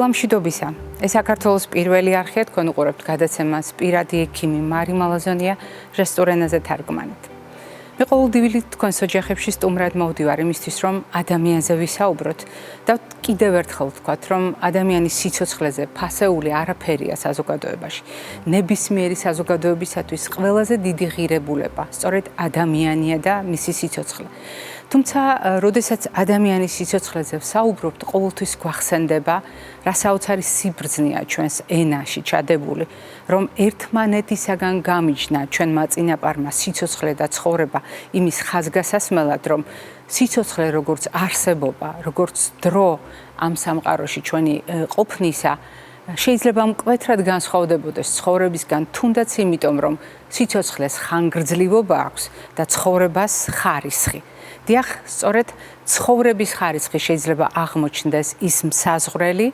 დილამშვიდობისა. ეს საქართველოს პირველი არხია, თქვენ უყურებთ გადაცემას პირადი ექიმი მარი მალაზონია ჟესტურ ენაზე თარგმანით. მე ყოველდღიურად თქვენს ოჯახებში სტუმრად მოვდივარ იმისთვის, რომ ადამიანზე ვისაუბროთ და კიდევ ერთხელ ვთქვათ, რომ ადამიანის სიცოცხლეზე ფასეული არაფერია საზოგადოებაში. ნებისმიერი საზოგადოებისათვის ყველაზე დიდი ღირებულება სწორედ ადამიანია და მისი სიცოცხლე. თუმცა, როდესაც ადამიანის სიცოცხლეზე ვსაუბრობთ, ყოველთვის გვახსენდება, რასაც არის სიბრძნეა ჩვენს ენაში ჩადებული, რომ ერთმანეთისაგან გამიჯნა ჩვენმა წინაპარმა სიცოცხლე და ცხოვრება იმის ხაზგასასმელად, რომ სიცოცხლე როგორც არსებობა, როგორც დრო ამ სამყაროში ჩვენი ყოფნისა შეიძლება მკვეთრად განსხვავდებოდეს ცხოვრებისგან, თუნდაც იმიტომ, რომ სიცოცხლეს ხანგრძლივობა აქვს და ცხოვრებას ხარისხი. დიახ, სწორედ ცხოვრების ხარისხი შეიძლება აღმოჩნდეს ის მსაზღვრელი,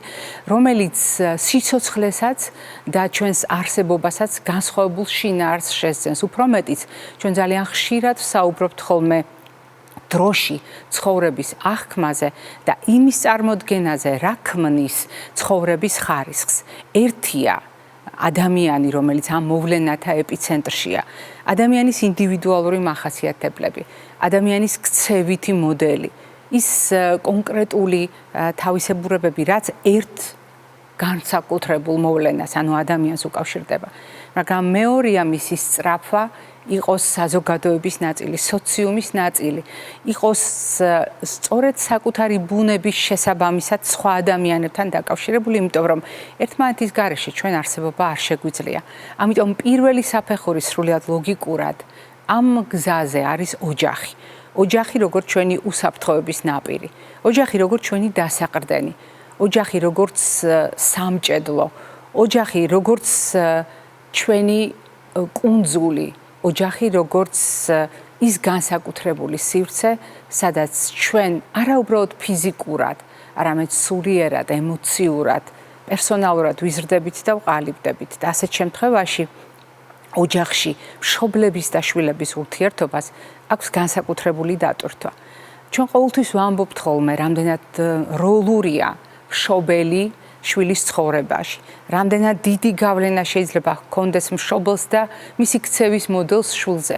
რომელიც სიცოცხლესაც და ჩვენს არსებობასაც განსხვავებულ შინაარსს შესძენს. უფრო მეტიც, ჩვენ ძალიან ხშირად ვსაუბრობთ ხოლმე დროში ცხოვრების აღქმაზე და იმის წარმოდგენაზე, რა ქმნის ცხოვრების ხარისხს. ერთია ადამიანი, რომელიც ამ მოვლენათა ეპიცენტრშია, ადამიანის ინდივიდუალური მახასიათებლები, ადამიანის ქცევითი მოდელი, ის კონკრეტული თავისებურებები, რაც ერთ განსაკუთრებულ მოვლენას, ანუ ადამიანს უკავშირდება. მაგრამ მეორეა მისი სწრაფვა, იყოს საზოგადოების ნაწილი, სოციუმის ნაწილი, იყოს სწორედ საკუთარი ბუნების შესაბამისად სხვა ადამიანებთან დაკავშირებული, იმიტომ რომ ერთმანეთის გარეშე ჩვენ არსებობა არ შეგვიძლია. ამიტომ პირველი საფეხური სრულიად ლოგიკურად ამ გზაზე არის ოჯახი. ოჯახი როგორც ჩვენი უსაფრთხოების ნაპირი, ოჯახი როგორც ჩვენი დასაყრდენი, ოჯახი როგორც სამჭედლო, ოჯახი როგორც ჩვენი კუნძული, ოჯახი როგორც ის განსაკუთრებული სივრცე, სადაც ჩვენ არაუბრალოდ ფიზიკურად, არამედ სულიერად, ემოციურად, პერსონალურად ვიზრდებით და ვყალიბდებით. და ასეთ შემთხვევაში ოჯახში მშობლების და შვილების ურთიერთობას აქვს განსაკუთრებული დატვირთვა. ჩვენ ყოველთვის ვამბობთ ხოლმე, რამდენად როლურია მშობელი შვილის ცხოვრებაში. რამდენად დიდი გავლენა შეიძლება ჰქონდეს მშობელს და მისი ქცევის მოდელს შვილზე.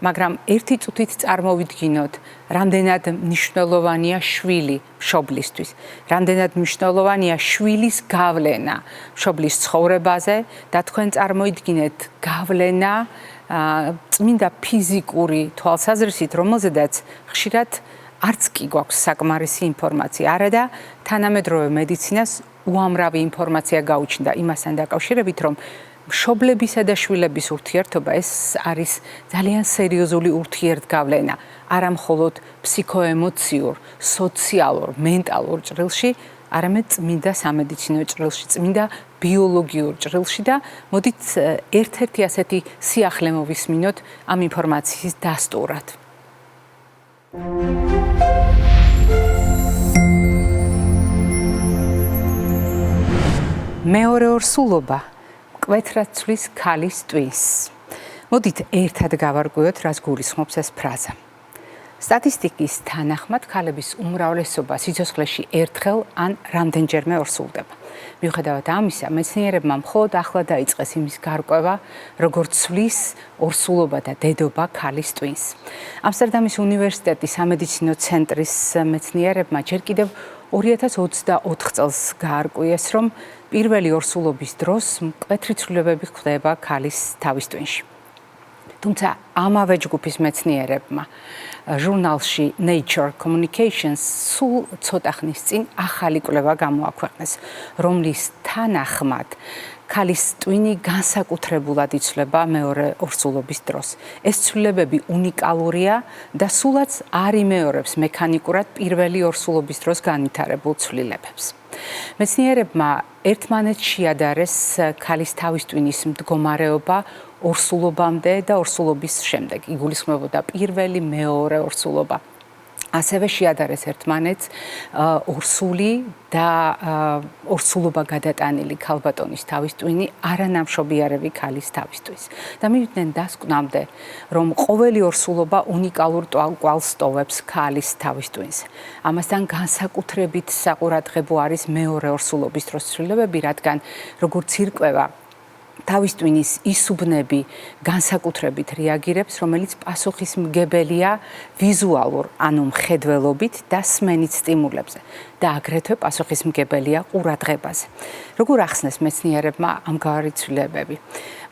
მაგრამ ერთი წუთით წარმოვიდგინოთ, რამდენად მნიშვნელოვანია შვილი მშობლისთვის, რამდენად მნიშვნელოვანია შვილის გავლენა მშობლის ცხოვრებაზე და თქვენ წარმოიდგინეთ გავლენა წმინდა ფიზიკური თვალსაზრისით, რომელზედაც ხშირად არც კი გვაქვს საკმარისი ინფორმაცია, არა და თანამედროვე მედიცინას უამრავი ინფორმაცია გაუჩნდა იმასთან დაკავშირებით, რომ მშობლებისა და შვილების ურთიერთობა ეს არის ძალიან სერიოზული ურთიერთგავლენა, არა მხოლოდ ფსიქოემოციურ, სოციალურ, მენტალურ ჭრილში, არამედ წმინდა სამედიცინო ჭრილში, წმინდა ბიოლოგიურ ჭრილში და მოდით ერთ-ერთი ასეთი სიახლე მოვისმინოთ ამ ინფორმაციის დასტურად. მეორე ორსულობა მკვეთრად ცვლის ქალის ტვინს. მოდით ერთად გავარკვიოთ, რაც გულისხმობს ეს ფრაზა. სტატისტიკის თანახმად, ქალების უმრავლესობა სიცოცხლეში ერთხელ ან რამდენჯერმე ორსულდება. მიუხედავად ამისა, მეცნიერებმა მხოლოდ ახლა დაიწყეს იმის გარკვევა, როგორც ცვლის ორსულობა და დედობა ქალის ტვინს. ამსტერდამის უნივერსიტეტის სამედიცინო ცენტრის მეცნიერებმა ჯერ კიდევ 2024 წელს გაარკვიეს, რომ პირველი ორსულობის დროს მკვეთრი ცვლილებები ხდება ქალის თავის ტვინში. თუმცა ამავე ჯგუფის მეცნიერებმა ჟურნალში Nature Communications სულ ცოტა ხნის წინ ახალი კვლევა გამოაქვეყნეს, რომლის თანახმად ქალის ტვინი განსაკუთრებულად იცვლება მეორე ორსულობის დროს. ეს ცვლილებები უნიკალურია და სულაც არ იმეორებს მექანიკურად პირველი ორსულობის დროს განვითარებულ ცვლილებებს. მეცნიერებმა ერთმანეთს შეადარეს ქალის თავის ტვინის მდგომარეობა ორსულობამდე და ორსულობის შემდეგ. იგულისხმებოდა პირველი, მეორე ორსულობა. ასევე შეადარეს ერთმანეთს ორსული და ორსულობა გადატანილი ქალბატონის თავისტვინი არანამშობიარევი ქალის თავისტვის. და მივიდნენ დასკვნამდე, რომ ყოველი ორსულობა უნიკალურ კვალს ტოვებს ქალის თავისტვინს. ამასთან განსაკუთრებით საყურადღებო არის მეორე ორსულობის დროს ცვლილებები, რადგან როგორც ირკვევა, თავისტვინის ისუბნები განსაკუთრებით რეაგირებს, რომელიც პასუხისმგებელია ვიზუალურ, ანუ მხედველობით და სმენით სტიმულებზე და აგრეთვე პასუხისმგებელია ყურადღებაზე. როგორ ახსნეს მეცნიერებმა ამგვარი ცვლილებები?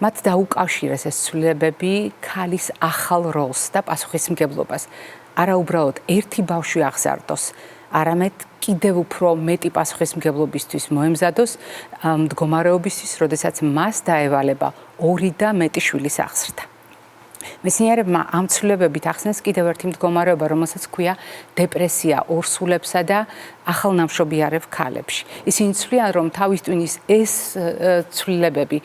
მათ დაუკავშირეს ეს ცვლილებები ქალის ახალ როლს და პასუხისმგებლობას. არა უბრალოდ ერთი ბავშვი აღზარდოს, არამედ კიდევ უფრო მეტი პასუხისმგებლობისთვის მოემზადოს მდგომარეობისთვის, როდესაც მას დაევალება 2 და მეტი შვილის აღზრდა. მეცნიერებმა ამ ცვლილებებით ახსნეს კიდევ ერთი მდგომარეობა, რომელსაც ჰქვია დეპრესია ორსულებსა და ახალნამშობიარევ ქალებში. ისინი ცვლიან, რომ თავისტვინის ეს ცვლილებები,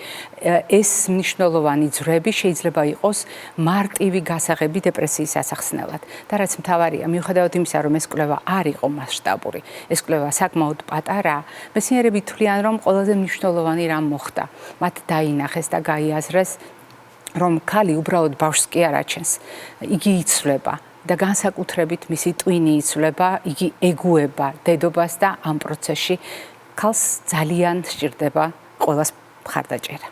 ეს მნიშვნელოვანი ძვრები შეიძლება იყოს მარტივი გასაღები დეპრესიის ასახსნელად. და რაც მთავარია, მიუხედავად იმისა, რომ ეს კვლევა არ იყო მასშტაბური, ეს კვლევა საკმაოდ პატარაა, მეცნიერები თვლიან, რომ ყველაზე მნიშვნელოვანი რამ მოხდა. მათ დაინახეს და გაიაზრეს, რომ ქალი უბრალოდ ბავშვს კი არ აჩენს, იგი იცვლება და განსაკუთრებით მისი ტვინი იცვლება, იგი ეგუება დედობას და ამ პროცესში ქალს ძალიან სჭირდება ყოველას მხარდაჭერა.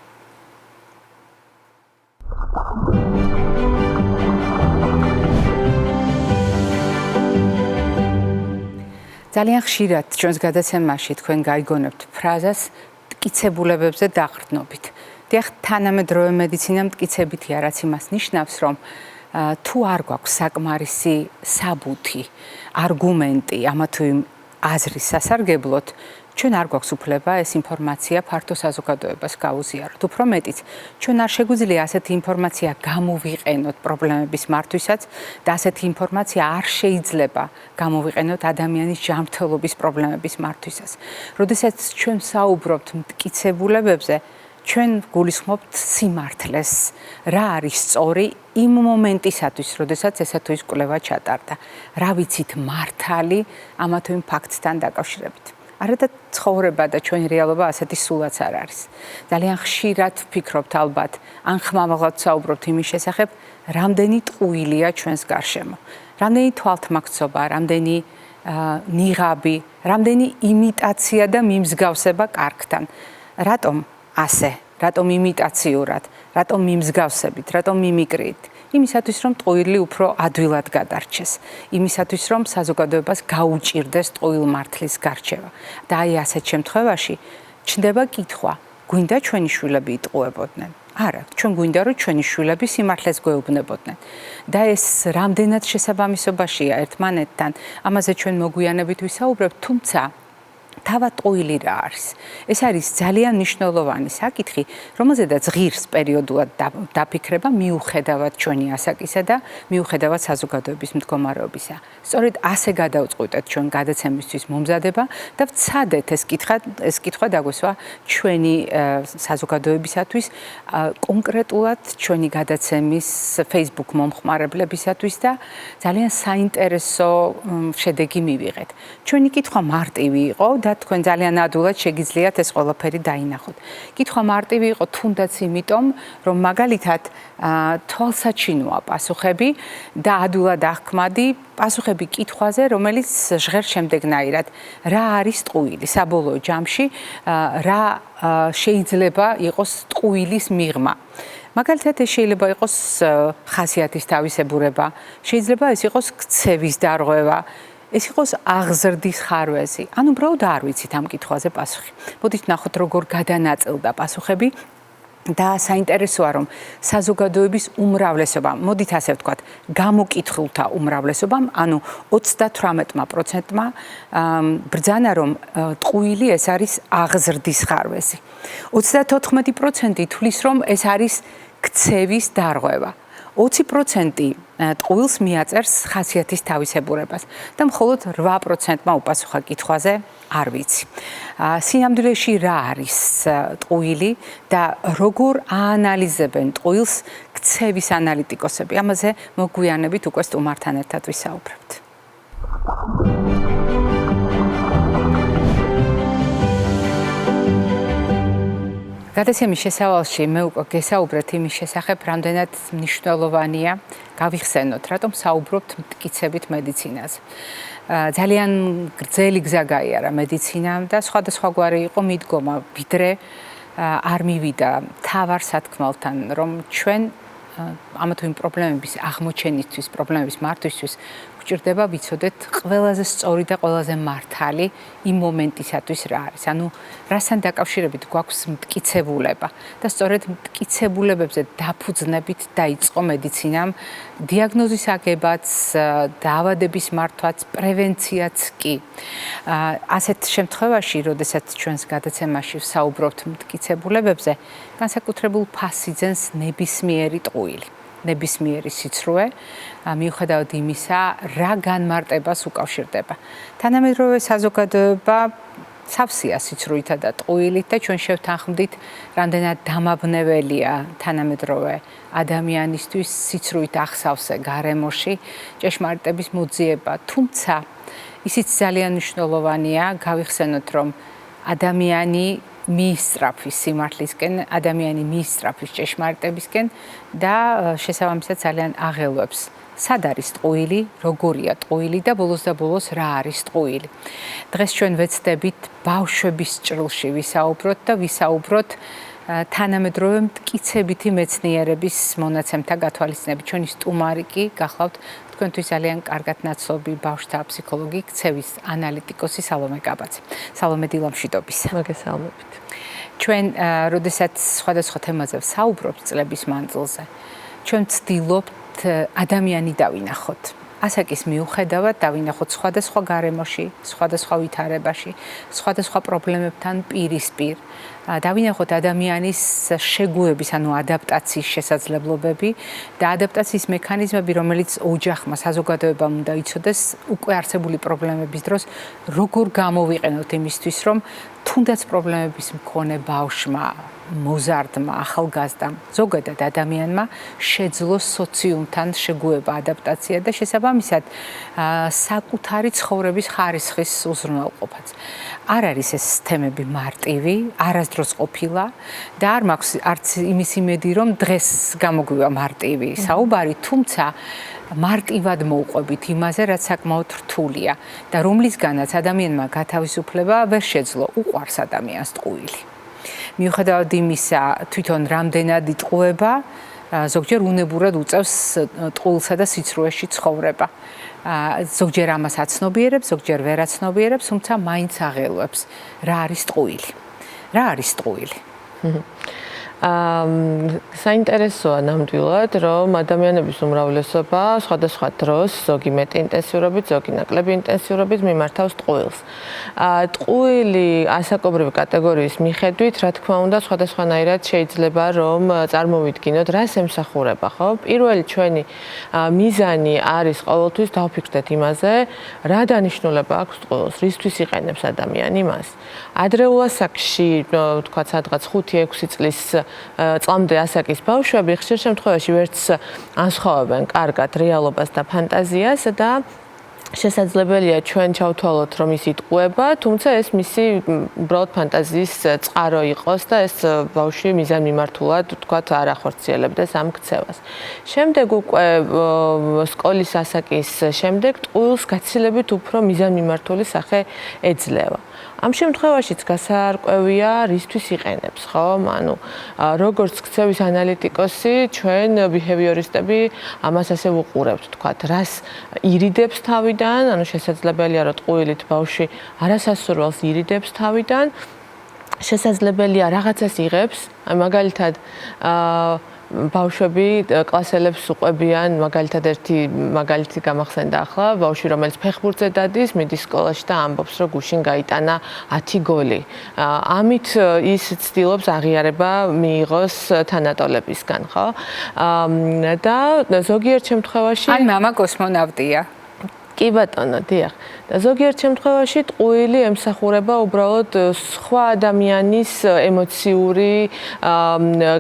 ძალიან ხშირად ჩვენს გადაცემაში თქვენ გაიგონებთ ფრაზას მტკიცებულებებზე დაყრდნობით. დიახ, თანამედროვე მედიცინა მტკიცებითია, რაც იმას ნიშნავს, რომ თუ არ გვაქვს საკმარისი საბუთი, არგუმენტი ამა თუ იმ აზრის სასარგებლოდ, ჩვენ არ გვაქვს უფლება ეს ინფორმაცია ფართო საზოგადოებას გავუზიაროთ. უფრო მეტიც, ჩვენ არ შეგვიძლია ასეთი ინფორმაცია გამოვიყენოთ პრობლემების მართვისაც და ასეთი ინფორმაცია არ შეიძლება გამოვიყენოთ ადამიანის ჯანმრთელობის პრობლემების მართვისაც. როდესაც ჩვენ საუბრობთ მტკიცებულებებზე, ჩვენ გულისხმობთ სიმართლეს, რა არის სწორი იმ მომენტისათვის, როდესაც ესა თუ ის კვლევა ჩატარდა. რა ვიცით მართალი ამა თუ იმ ფაქტთან დაკავშირებით. არადა ცხოვრება და ჩვენი რეალობა ასეთი სულაც არ არის. ძალიან ხშირად ვფიქრობთ ალბათ, ან ხმამაღლად საუბრობთ იმის შესახებ, რამდენი ტყუილია ჩვენს გარშემო. რამდენი თვალთმაქცობა, რამდენი ნიღაბი, რამდენი იმიტაცია და მიმსგავსება კარგთან. რატომ ასე? რატომ იმიტაციურად? რატომ მიმსგავსებით? რატომ მიმიკრით? იმისათვის, რომ ტყუილი უფრო ადვილად გადარჩეს. იმისათვის, რომ საზოგადოებას გაუჭირდეს ტყუილ მართლის გარჩევა. და აი ასეთ შემთხვევაში ჩნდება კითხვა, გვინდა ჩვენი შვილები იტყუებოდნენ? არა, ჩვენ გვინდა, რომ ჩვენი შვილები სიმართლეს გვეუბნებოდნენ. და ეს რამდენად შესაბამისობაშია ერთმანეთთან, ამაზე ჩვენ მოგვიანებით ვისაუბრებთ, თუმცა თავად ტყუილი რა არის? ეს არის ძალიან მნიშვნელოვანი საკითხი, რომელზედაც ღირს პერიოდულად დაფიქრება მიუხედავად ჩვენი ასაკისა და მიუხედავად საზოგადოების მდგომარეობისა. სწორედ ასე გადავწყვიტეთ ჩვენ გადაცემისთვის მომზადება და ვცადეთ ეს კითხვა დაგვესვა ჩვენი საზოგადოებისათვის, კონკრეტულად ჩვენი გადაცემის Facebook მომხმარებლებისათვის და ძალიან საინტერესო შედეგი მივიღეთ. ჩვენი კითხვა მარტივი იყო და თქვენ ძალიან ადვილად შეგიძლიათ ეს ყველაფერი დაინახოთ. კითხვა მარტივი იყო თუნდაც იმიტომ, რომ მაგალითად თვალსაჩინოა პასუხები და ადვილად აღქმადი პასუხები კითხვაზე, რომელიც ჟღერს შემდეგნაირად. რა არის ტყუილი? საბოლოო ჯამში რა შეიძლება იყოს ტყუილის მიღმა? მაგალითად, ეს შეიძლება იყოს ხასიათის თავისებურება, შეიძლება ეს იყოს ქცევის დარღვევა, ეს იყოს აღზრდის ხარვეზი. ან უბრალოდ არ ვიცით ამ კითხვაზე პასუხი. მოდით ნახოთ, როგორ გადანაწილდა პასუხები და საინტერესოა, რომ საზოგადოების უმრავლესობამ, მოდით ასე ვთქვათ, გამოკითხულთა უმრავლესობამ, ანუ 38%-მა ბრძანა, რომ ტყუილი ეს არის აღზრდის ხარვეზი. 34% თვლის, რომ ეს არის ქცევის დარღვევა. 20% ტყუილს მიაწერს ხასიათის თავისებურებას და მხოლოდ 8%-მა უპასუხა კითხვაზე არ ვიცი. სინამდვილეში რა არის ტყუილი და როგორ აანალიზებენ ტყუილს ქცევის ანალიტიკოსები? ამაზე მოგვიანებით უკვე სტუმართან ერთად ვისაუბრებთ. გადაცემის შესავალში მე უკვე გესაუბრეთ იმის შესახებ, რამდენად მნიშვნელოვანია გავიხსენოთ, რატომ საუბრობთ მტკიცებით მედიცინაზე. ძალიან გრძელი გზა გაიარა მედიცინამ და სხვადასხვაგვარი იყო მიდგომა, ვიდრე არ მივიდა მთავარ სათქმელთან, რომ ჩვენ ამა თუ იმ პრობლემების აღმოჩენისთვის, პრობლემების მართვისთვის გვჭირდება ვიცოდეთ ყველაზე სწორი და ყველაზე მართალი იმ მომენტისათვის რა არის. ანუ რასთან დაკავშირებით გვაქვს მტკიცებულება და სწორედ მტკიცებულებებზე დაფუძნებით დაიწყო მედიცინამ დიაგნოზის აგებაც, დაავადების მართვაც, პრევენციაც კი. ასეთ შემთხვევაში, როდესაც ჩვენს გადაცემაში ვსაუბრობთ მტკიცებულებებზე, განსაკუთრებულ ფასს იძენს ნებისმიერი ტყუილი. ნებისმიერი სიცრუე, მიუხედავად იმისა, რა განმარტებას უკავშირდება. თანამედროვე საზოგადოება სავსეა სიცრუითა და ტყუილით და ჩვენ შევთანხმდით, რამდენად დამაბნეველია თანამედროვე ადამიანისთვის სიცრუით ახსავსე გარემოში ჭეშმარიტების მოძიება. თუმცა ისიც ძალიან მნიშვნელოვანია გავიხსენოთ, რომ ადამიანი მიისწრაფვის სიმართლისკენ, ადამიანი მიისწრაფვის ჭეშმარიტებისკენ და შესაბამისად ძალიან აღელვებს. სად არის ტყუილი, როგორია ტყუილი და ბოლოს და ბოლოს რა არის ტყუილი. დღეს ჩვენ ვეცდებით ბავშვების ჭრილში ვისაუბროთ და ვისაუბროთ თანამედროვე მტკიცებითი მეცნიერების მონაცემთა გათვალისწინებით. ჩვენი სტუმარი კი გახლავთ თქვენთვის ძალიან კარგად ნაცნობი ბავშვთა ფსიქოლოგი, ქცევის ანალიტიკოსი სალომე კაბაძე. სალომე, დილამშვიდობის. მოგესალმებით. ჩვენ როდესაც სხვადასხვა თემაზე ვსაუბრობთ წლების მანძილზე, ჩვენ ვცდილობთ ადამიანი დავინახოთ. ასაკის მიუხედავად დავინახოთ სხვადასხვა გარემოში, სხვადასხვა ვითარებაში, სხვადასხვა პრობლემებთან პირისპირ. დავინახოთ ადამიანის შეგუების, ანუ ადაპტაციის შესაძლებლობები და ადაპტაციის მექანიზმები, რომელიც ოჯახმა, საზოგადოებამ უნდა იცოდეს უკვე არსებული პრობლემების დროს, როგორ გამოვიყენოთ იმისთვის, რომ თუნდაც პრობლემების მქონე ბავშვმა, მოზარდმა, ახალგაზრდამ, ზოგადად ადამიანმა შეძლოს სოციუმთან შეგუება, ადაპტაცია და შესაბამისად საკუთარი ცხოვრების ხარისხის უზრუნველყოფაც. არ არის ეს თემები მარტივი, არასდროს ყოფილა და არ მაქვს არც იმის იმედი, რომ დღეს გამოგვივა მარტივი საუბარი, თუმცა მარტივად მოვყვებით იმაზე, რაც საკმაოდ რთულია და რომლისგანაც ადამიანმა გათავისუფლება ვერ შეძლო, უყვარს ადამიანს ტყუილი. მიუხედავად იმისა, თვითონ რამდენად იტყუება, ზოგჯერ უნებურად უწევს ტყუილსა და სიცრუეში ცხოვრება. ზოგჯერ ამას აცნობიერებს, ზოგჯერ ვერ აცნობიერებს, თუმცა მაინც აღელვებს, რა არის ტყუილი. რა არის ტყუილი? საინტერესოა ნამდვილად, რომ ადამიანების უმრავლესობა სხვადასხვა დროს, ზოგი მეტი ინტენსიურობით, ზოგი ნაკლები ინტენსიურობით მიმართავს ტყუილს. ტყუილი ასაკობრივი კატეგორიის მიხედვით, რა თქმა უნდა, სხვადასხვანაირად შეიძლება რომ წარმოვიდგინოთ, რას ემსახურება, ხო? პირველი ჩვენი მიზანი არის ყოველთვის დავფიქრდეთ იმაზე, რა დანიშნულება აქვს ტყუილს, რისთვის იყენებს ადამიანი მას. ადრეულ ასაკში, თქვა სადღაც 5-6 წლის წლამდე ასაკის ბავშვები ხშირ შემთხვევაში ვერც ანსხვავებენ კარგად რეალობას და ფანტაზიას და შესაძლებელია ჩვენ ჩავთვალოთ, რომ ის იტყუება, თუმცა ეს მისი უბრალოდ ფანტაზიის წყარო იყოს და ეს ბავშვი მიზანმიმართულად, თქვათ, არ ახორციელებდეს ამ ქცევას. შემდეგ უკვე სკოლის ასაკის შემდეგ ტყუილს გაცილებით უფრო მიზანმიმართული სახე ეძლევა. ამ შემთხვევაშიც გასაარკვევია, რისთვის იყენებს, ხო? ანუ როგორც ქცევის ანალიტიკოსი, ჩვენ ბიჰევიორისტები ამას ასე ვუყურებთ, თქვათ, რას ირიდებს თავიდან, ანუ შესაძლებელია, რომ ტყუილით ბავშვი არასასურველს ირიდებს თავიდან, შესაძლებელია რაღაცას იღებს, მაგალითად ბავშვები კლასელებს უყვებიან, მაგალითად ერთი მაგალითი გამახსენდა ახლა, ბავშვი რომელიც ფეხბურთზე დადის, მიდის სკოლაში და ამბობს, რომ გუშინ გაიტანა 10 გოლი. ამით ის ცდილობს აღიარება მიიღოს თანატოლებისგან, ხო? და ზოგიერთ შემთხვევაში ან მამა კოსმონავტია. კი ბატონო, დიახ. და ზოგიერთ შემთხვევაში ტყუილი ემსახურება უბრალოდ სხვა ადამიანის ემოციური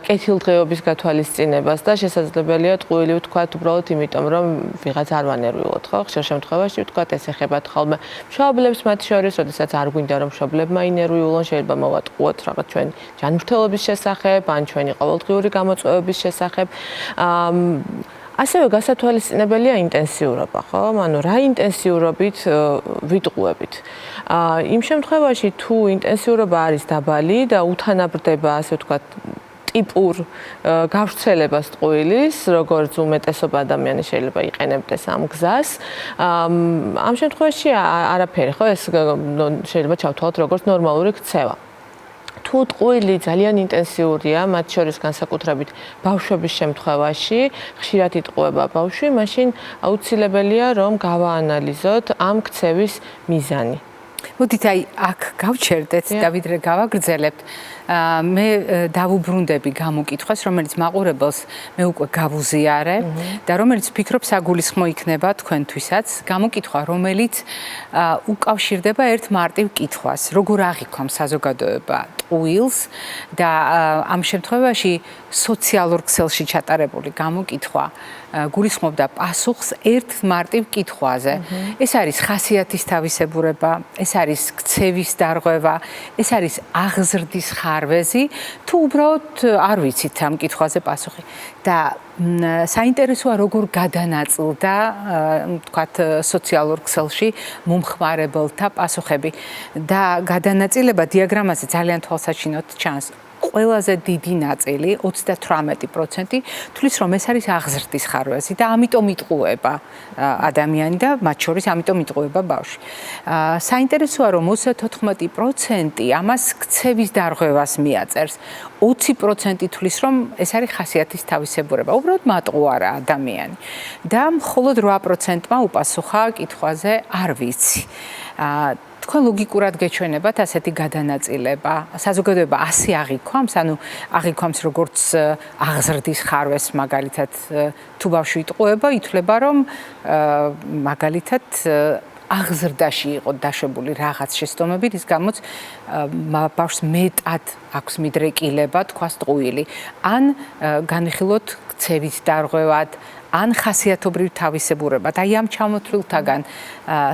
კეთილდღეობის გათვალისწინებას და შესაძლებელია ტყუილი ვთქვათ უბრალოდ იმიტომ, რომ ვიღაც არ ვანერვიულოთ, ხო? ხშირ შემთხვევაში ვთქვათ ეს ეხებათ ხოლმე მშობლებს მათ შორის, როდესაც არ გვინდა რომ მშობლებმა ინერვიულონ, შეიძლება მოვატყუოთ რაღაც ჩვენი ჯანმრთელობის შესახებ, ან ჩვენი ყოველდღიური გამოწვევების შესახებ. ასევე გასათვალისწინებელია ინტენსიურობა, ხო? ანუ რა ინტენსიურობით ვიტყუებით. იმ შემთხვევაში თუ ინტენსიურობა არის დაბალი და უთანაბრდება, ასე ვთქვათ, ტიპურ გავრცელებას ტყუილის, როგორც უმეტესობა ადამიანი შეიძლება იყენებდეს ამ გზას. ამ შემთხვევაში არაფერი, ხო? ეს შეიძლება ჩავთვალოთ როგორც ნორმალური ქცევა. თუ ტყუილი ძალიან ინტენსიურია, მათ შორის განსაკუთრებით ბავშვების შემთხვევაში, ხშირად იტყუება ბავშვი, მაშინ აუცილებელია რომ გავაანალიზოთ ამ ქცევის მიზანი. მოდით აი აქ გავჩერდეთ და ვიდრე გავაგრძელებთ, მე დავუბრუნდები გამოკითხვას, რომელიც მაყურებელს მე უკვე გავუზიარე და რომელიც ფიქრობ საგულისხმო იქნება თქვენთვისაც, გამოკითხვა, რომელიც უკავშირდება ერთ მარტივ კითხვას, როგორ აღიქვამ საზოგადოება ტყუილს და ამ შემთხვევაში სოციალურ ქსელში ჩატარებული გამოკითხვა გულისხმობდა პასუხს ერთ მარტივ კითხვაზე. ეს არის ხასიათის თავისებურება, ეს არის ქცევის დარღვევა, ეს არის აღზრდის ხარვეზი, თუ უბრალოდ არ ვიცით ამ კითხვაზე პასუხი. და საინტერესოა როგორ გადანაწილდა, თქვათ, სოციალურ ქსელში მომხმარებელთა პასუხები და გადანაწილება დიაგრამაზე ძალიან თვალსაჩინოდ ჩანს. ყველაზე დიდი ნაწილი, 38% თვლის, რომ ეს არის აღზრდის ხარვეზი და ამიტომ იტყუება ადამიანი და მათ შორის ამიტომ იტყუება ბავშვი. საინტერესოა, რომ 34% ამას ქცევის დარღვევას მიაწერს. 20% თვლის, რომ ეს არის ხასიათის თავისებურება, უბრალოდ მატყუარა ადამიანი. და მხოლოდ 8%-მა უპასუხა კითხვაზე არ ვიცი. თქვენ ლოგიკურად გეჩვენებათ ასეთი გადანაწილება, საზოგადოება ასე აღიქვამს, ანუ აღიქვამს როგორც აღზრდის ხარვეს, მაგალითად, თუ ბავშვი იტყუება, ითვლება, რომ მაგალითად აღზრდაში იყო დაშვებული რაღაც შეცდომები, რის გამოც ბავშვს მეტად აქვს მიდრეკილება, თქვას ტყუილი, ან განვიხილოთ ქცევის დარღვევად, ან ხასიათობრივ თავისებურებად. აი ამ ჩამოთვლილთაგან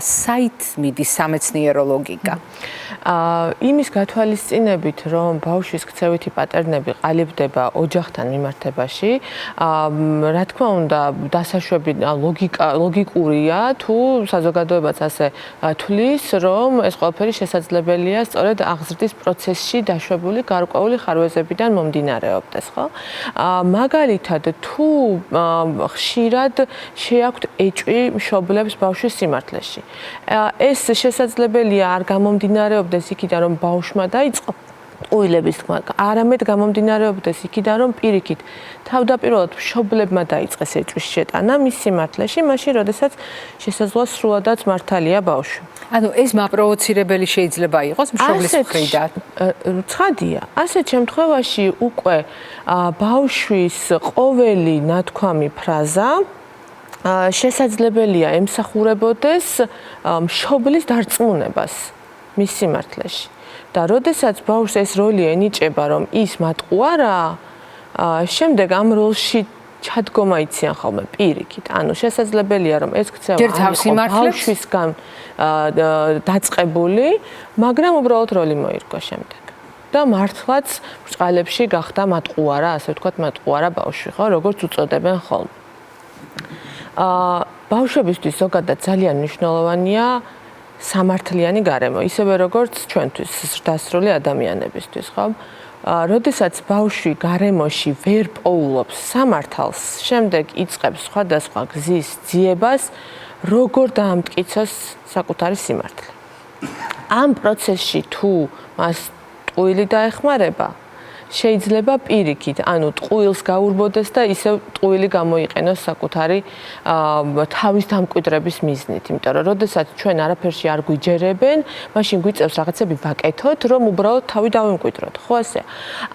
საით მიდის სამეცნიერო ლოგიკა? იმის გათვალისწინებით, რომ ბავშვის ქცევითი პატერნები ყალიბდება ოჯახთან მიმართებაში, რა თქმა უნდა, დასაშვები ლოგიკურია, თუ საზოგადოებაც ასე თვლის, რომ ეს ყველაფერი შესაძლებელია სწორედ აღზრდის პროცესში დაშვებული გარკვეული ხარვეზებიდან მომდინარეობდეს, ხო? მაგალითად, თუ ხშირად შეაქვთ ეჭვი მშობლებს ბავშვის სიმართლეში. ეს შესაძლებელია არ გამომდინარეობდეს იქიდან, რომ ბავშვმა დაიწყო ტყუილების თქმა, არამედ გამომდინარეობდეს იქიდან, რომ პირიქით თავდაპირველად მშობლებმა დაიწყეს ეჭვის შეტანა მის სიმართლეში, მაშინ, როდესაც შესაძლოა სრულადაც მართალია ბავშვი. ანუ ეს მაპროვოცირებელი შეიძლება იყოს მშობლის მხრიდან. ცხადია, ასეთ შემთხვევაში უკვე ბავშვის ყოველი ნათქვამი ფრაზა შესაძლებელია ემსახურებოდეს მშობლის დარწმუნებას მის სიმართლეში. და როდესაც ბავშვს ეს როლი ენიჭება, რომ ის მატყუარაა, შემდეგ ამ როლში ჩადგომა იციან ხოლმე პირიქით. ანუ შესაძლებელია, რომ ეს ქცევა ბავშვისგან დაწყებული, მაგრამ უბრალოდ როლი მოირგო შემდეგ. და მართლაც ბრწყალებში გახდა მატყუარა, ასე ვთქვათ, მატყუარა ბავშვი, ხო, როგორც უწოდებენ ხოლმე. ბავშვებისთვის ზოგადად ძალიან მნიშვნელოვანია სამართლიანი გარემო, ისევე როგორც ჩვენთვის ზრდასრული ადამიანებისთვის, ხო? როდესაც ბავშვი გარემოში ვერ პოულობს სამართალს, შემდეგ იწყებს სხვადასხვა გზის ძიებას, როგორ დაამტკიცოს საკუთარი სიმართლე. ამ პროცესში თუ მას ტყუილი დაეხმარება, შეიძლება პირიქით, ანუ ტყუილს გაურბოდეს და ისევ ტყუილი გამოიყენოს საკუთარი თავის დამკვიდრების მიზნით, იმიტომ რომ როდესაც ჩვენ არაფერში არ გვიჯერებენ, მაშინ გვიწევს რაღაცები ვაკეთოთ, რომ უბრალოდ თავი დავიმკვიდროთ, ხო ასე?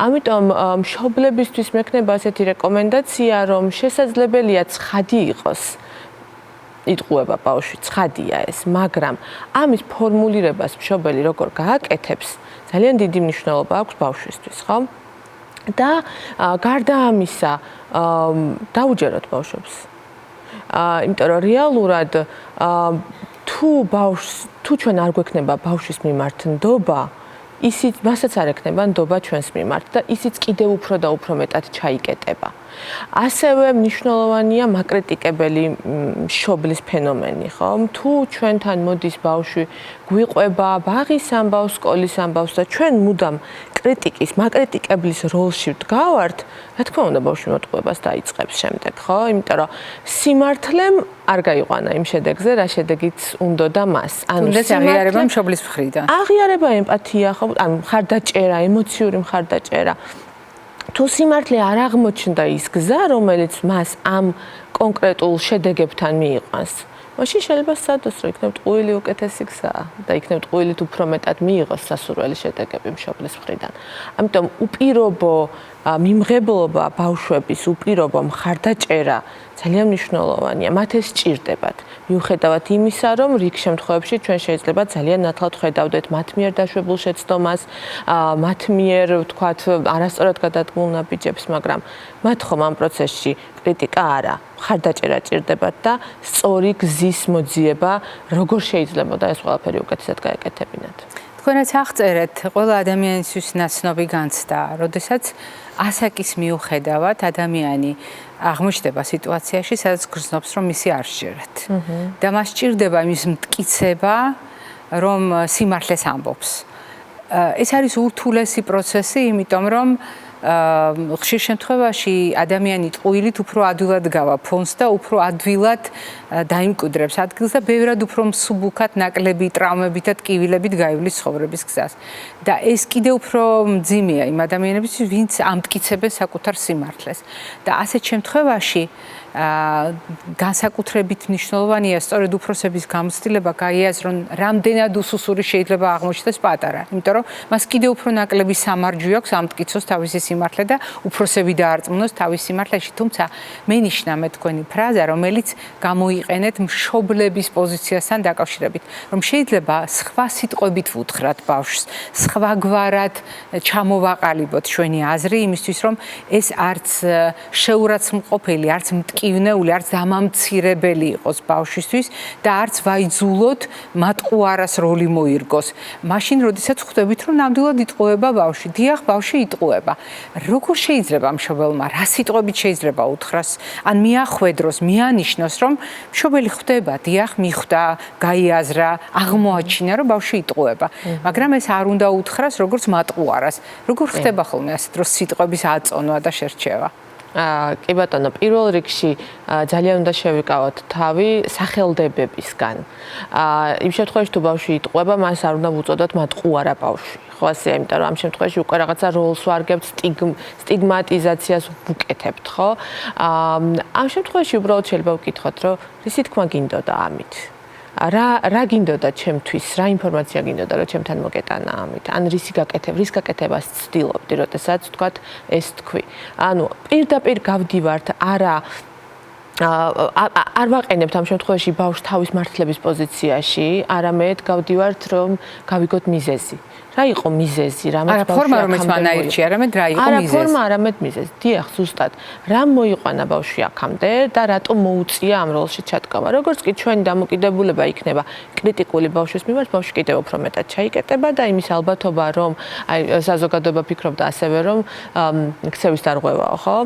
ამიტომ მშობლებისთვის მექნება ასეთი რეკომენდაცია, რომ შესაძლებელია ცხადი იყოს იტყუება ბავშვი, ცხადია ეს, მაგრამ ამის ფორმულირებას მშობელი როგორ გააკეთებს, ძალიან დიდი მნიშვნელობა აქვს ბავშვისთვის, ხო? და გარდა ამისა, დაუჯეროთ ბავშვებს. იმიტომ რომ რეალურად თუ ჩვენ არ გვექნება ბავშვის მიმართ ნდობა, ისიც მასაც არ ექნება ნდობა ჩვენს მიმართ და ისიც კიდევ უფრო და უფრო მეტად ჩაიკეტება. ასევე მნიშვნელოვანია მაკრიტიკებელი მშობლის ფენომენი, ხო? თუ ჩვენთან მოდის ბავშვი, გვიყვება ბაღის ამბავს, სკოლის ამბავს და ჩვენ მუდამ კრიტიკის, მაკრიტიკებლის როლში ვდგავართ, რა თქმა უნდა, ბავშვი მოტყუებას დაიწყებს შემდეგ, ხო? იმიტომ რომ სიმართლემ არ გაიყვანა იმ შედეგზე, რა შედეგიც უნდოდა მას. თუნდაც აღიარება მშობლის მხრიდან. აღიარება, ემპათია, ხო? ანუ მხარდაჭერა, ემოციური მხარდაჭერა. თუ სიმართლე არ აღმოჩნდა ის გზა, რომელიც მას ამ კონკრეტულ შედეგებთან მიიყვანს, მაშინ შეიძლება სცადოს, რომ იქნებ ტყუილი უკეთესი გზაა და იქნებ ტყუილით უფრო მეტად მიიღოს სასურველი შედეგები მშობლის მხრიდან. ამიტომ უპირობო მიმღებლობა ბავშვების, უპირობო მხარდაჭერა ძალიან მნიშვნელოვანია. მათ ეს სჭირდებათ. მიუხედავად იმისა, რომ რიგ შემთხვევებში ჩვენ შეიძლება ძალიან ნათლად ხედავდეთ მათ მიერ დაშვებულ შეცდომას, მათ მიერ, ვთქვათ, არასწორად გადადგმულ ნაბიჯებს, მაგრამ მათ ხომ ამ პროცესში კრიტიკა არა, მხარდაჭერა ჭირდებათ და სწორი გზის მოძიება, როგორ შეიძლება და ეს ყველაფერი უკეთესად გაეკეთებინათ. თქვენაც აღწერეთ, ყველა ადამიანისთვის ნაცნობი განცდა, როდესაც ასაკის მიუხედავად ადამიანი აღმოჩნდება სიტუაციაში, სადაც გრძნობს, რომ მისი არ სჯერათ. და მას სჭირდება იმის მტკიცება, რომ სიმართლეს ამბობს. ეს არის ურთულესი პროცესი, იმიტომ რომ ხშირ შემთხვევაში ადამიანი ტყუილით უფრო ადვილად გავა ფონს და უფრო ადვილად დაიმკვიდრებს ადგილს და ბევრად უფრო მსუბუქად, ნაკლები ტრავმებით და ტკივილებით გაივლის ცხოვრების გზას. და ეს კიდევ უფრო მძიმეა იმ ადამიანებისთვის, ვინც ამტკიცებენ საკუთარ სიმართლეს. და ასეთ შემთხვევაში განსაკუთრებით მნიშვნელოვანია სწორედ უფროსების გამოცდილება გაიაზრონ, რამდენად უსუსური შეიძლება აღმოჩნდეს პატარა. იმიტომ რომ მას კიდევ უფრო ნაკლები სამარჯვი აქვს ამტკიცოს თავისი სიმართლე და უფროსები დაარწმუნოს თავის სიმართლეში. თუმცა მენიშნა მე თქვენი ფრაზა, რომელიც გამოიყენეთ მშობლების პოზიციასთან დაკავშირებით, რომ შეიძლება სხვა სიტყვებით ვუთხრათ ბავშვს, სხვაგვარად ჩამოვაყალიბოთ ჩვენი აზრი იმისთვის, რომ ეს არც შეურაცხმყოფელი, არც მტკივნეული, არც დამამცირებელი იყოს ბავშვისთვის და არც ვაიძულოთ მატყუარას როლი მოირგოს. მაშინ, როდესაც ხვდებით, რომ ნამდვილად იტყუება ბავშვი, დიახ, ბავშვი იტყუება. როგორ შეიძლება მშობელმა, რა სიტყვებით შეიძლება უთხრას, ან მიახვედროს, მიანიშნოს, რომ მშობელი ხვდება, დიახ, მიხვდა, გაიაზრა, აღმოაჩინა, რომ ბავშვი იტყუება. მაგრამ ეს არ უნდა უთხრას როგორც მატყუარას. როგორ ხდება ხოლმე ასე დროს სიტყვების აწონვა და შერჩევა? კი ბატონო, პირველ რიგში ძალიან უნდა შევიკავოთ თავი სახელდებებისგან. იმ შემთხვევაში თუ ბავშვი იტყუება, მას არ უნდა ვუწოდოთ მატყუარა ბავშვი. ხო ასეა, იმიტომ რომ ამ შემთხვევაში უკვე რაღაცა როლს ვარგებთ, სტიგმატიზაციას ვუკეთებთ, ხო? ამ შემთხვევაში უბრალოდ შეიძლება ვკითხოთ, რომ რისი თქმა გინდოდა ამით? რა გინდოდა ჩემთვის, რა ინფორმაცია გინდოდა, რომ ჩემთან მოგეტანა ამით? ან რის გაკეთებას ცდილობდი, როდესაც ვთქვათ ეს თქვი. ანუ პირდაპირ გავდივართ, არ ვაყენებთ ამ შემთხვევაში ბავშვს თავის მართლების პოზიციაში, არამედ გავდივართ, რომ გავიგოთ მიზეზი. რა იყო მიზეზი, რამაც ბავშვი ფორმა, რომელიც მან აირჩია, არამედ რა იყო მიზეზი? არა, ფორმა, არამედ მიზეზი. დიახ, ზუსტად. რა მოიყვანა ბავშვი აქამდე და რატომ მოუწია ამ როლში ჩადგავა? როგორც კი ჩვენი დამოკიდებულება იქნება კრიტიკული ბავშვის მიმართ, ბავშვი კიდევ უფრო მეტად ჩაიკეტება და იმის ალბათობა, რომ საზოგადოება ფიქრობდა ასევე, რომ ქცევის დარღვევაო, ხო?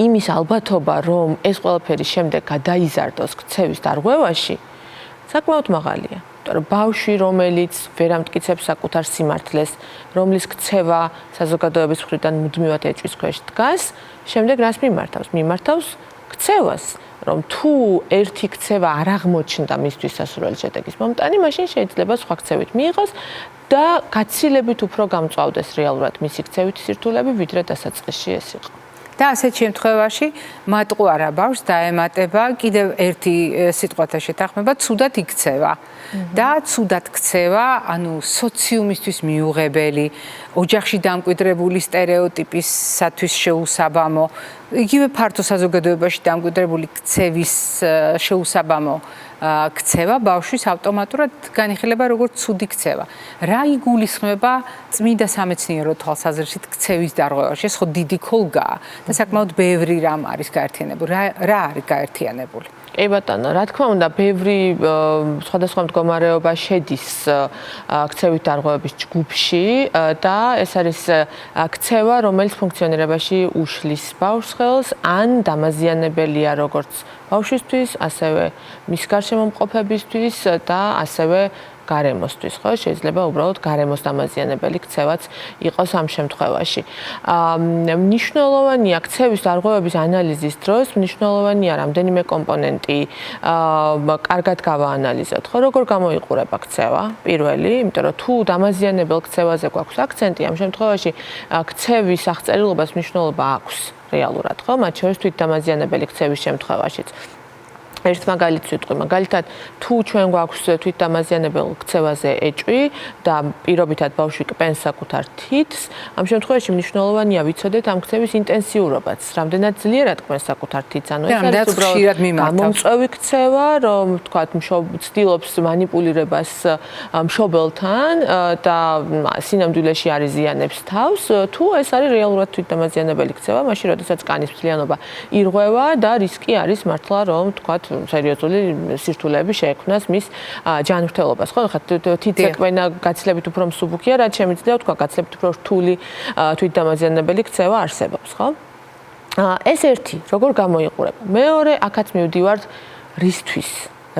იმის ალბათობა, რომ ეს ყველაფერი შემდეგ გადაიზარდოს ქცევის დარღვევაში, საკმაოდ მაღალია. რომ ბავშვი, რომელიც ვერ ამტკიცებს საკუთარ სიმართლეს, რომლის ქცევა საზოგადოების მხრიდან მუდმივად ეჭვის ქვეშ დგას, შემდეგ რას მიმართავს? მიმართავს ქცევას, რომ თუ ერთი ქცევა არ აღმოჩნდა მისთვის სასურველი შედეგის მომტანი, მაშინ შეიძლება სხვა ქცევით მიიღოს და გაცილებით უფრო გამწვავდეს რეალურად მისი ქცევითი სირთულეები, ვიდრე დასაწყისში ეს იყო. და ასეთ შემთხვევაში მატყუარა ბავშვს დაემატება კიდევ ერთი სიტყვათა შეთანხმება, ცუდად იქცევა. და ცუდად ქცევა, ანუ სოციუმისთვის მიუღებელი, ოჯახში დამკვიდრებული სტერეოტიპისათვის შეუსაბამო, იგივე ფართო საზოგადოებაში დამკვიდრებული ქცევის შეუსაბამო ქცევა ბავშვის ავტომატურად განიხილება როგორც ცუდი ქცევა. რა იგულისხმება წმინდა სამეცნიერო თვალსაზრისით ქცევის დარღვევაში? ეს ხო დიდი ქოლგაა და საკმაოდ ბევრი რამ არის გაერთიანებული. რა არის გაერთიანებული? კი ბატონო, რა თქმა უნდა, ბევრი სხვადასხვა მდგომარეობა შედის ქცევით დარღვევების ჯგუფში და ეს არის ქცევა, რომელიც ფუნქციონირებაში უშლის ბავშვს ხელს, ან დამაზიანებელია როგორც ბავშვისთვის, ასევე მის გარშემო მყოფებისთვის და ასევე გარემოსთვის, ხო? შეიძლება უბრალოდ გარემოს დამაზიანებელი ქცევაც იყოს ამ შემთხვევაში. მნიშვნელოვანია ქცევის დარღვევების ანალიზის დროს, მნიშვნელოვანია რამდენიმე კომპონენტი კარგად გავაანალიზოთ, ხო? როგორ გამოიყურება ქცევა? პირველი, იმიტომ რომ თუ დამაზიანებელ ქცევაზე გვაქვს აქცენტი, ამ შემთხვევაში ქცევის აღწერილობას მნიშვნელობა აქვს რეალურად, ხო? მათ შორის თვითდამაზიანებელი ქცევის შემთხვევაშიც. ერთ მაგალითს ვიტყვი, მაგალითად, თუ ჩვენ გვაქვს თვითდამაზიანებელ ქცევაზე ეჭვი და პირობითად ბავშვი კპენს საკუთარ თითს, ამ შემთხვევაში მნიშვნელოვანია ვიცოდეთ ამ ქცევის ინტენსიურობაც, რამდენად ძლიერად კპენს საკუთარ თითს, ანუ ეს არის უბრალოდ გამომწვევი ქცევა, რომ თქვათ, ცდილობს манипуლირებას მშობელთან და სინამდვილეში არიზიანებს თავს, თუ ეს არის რეალურად თვითდამაზიანებელი ქცევა, მაშინ როდესაც კანის მთლიანობა ირღვევა და რისკი არის მართლა რომ თქვათ სერიოზული სირთულეები შეექმნას მის ჯანმრთელობას. ხო, ხა თითზე კპენა გაცილებით უფრო მსუბუქია, რაც შემიძლია თქვა გაცილებით უფრო რთული თვითდამაზიანებელი ქცევა არსებობს, ხო? ეს ერთი, როგორ გამოიყურება. მეორე, აქაც მივდივართ რისთვის?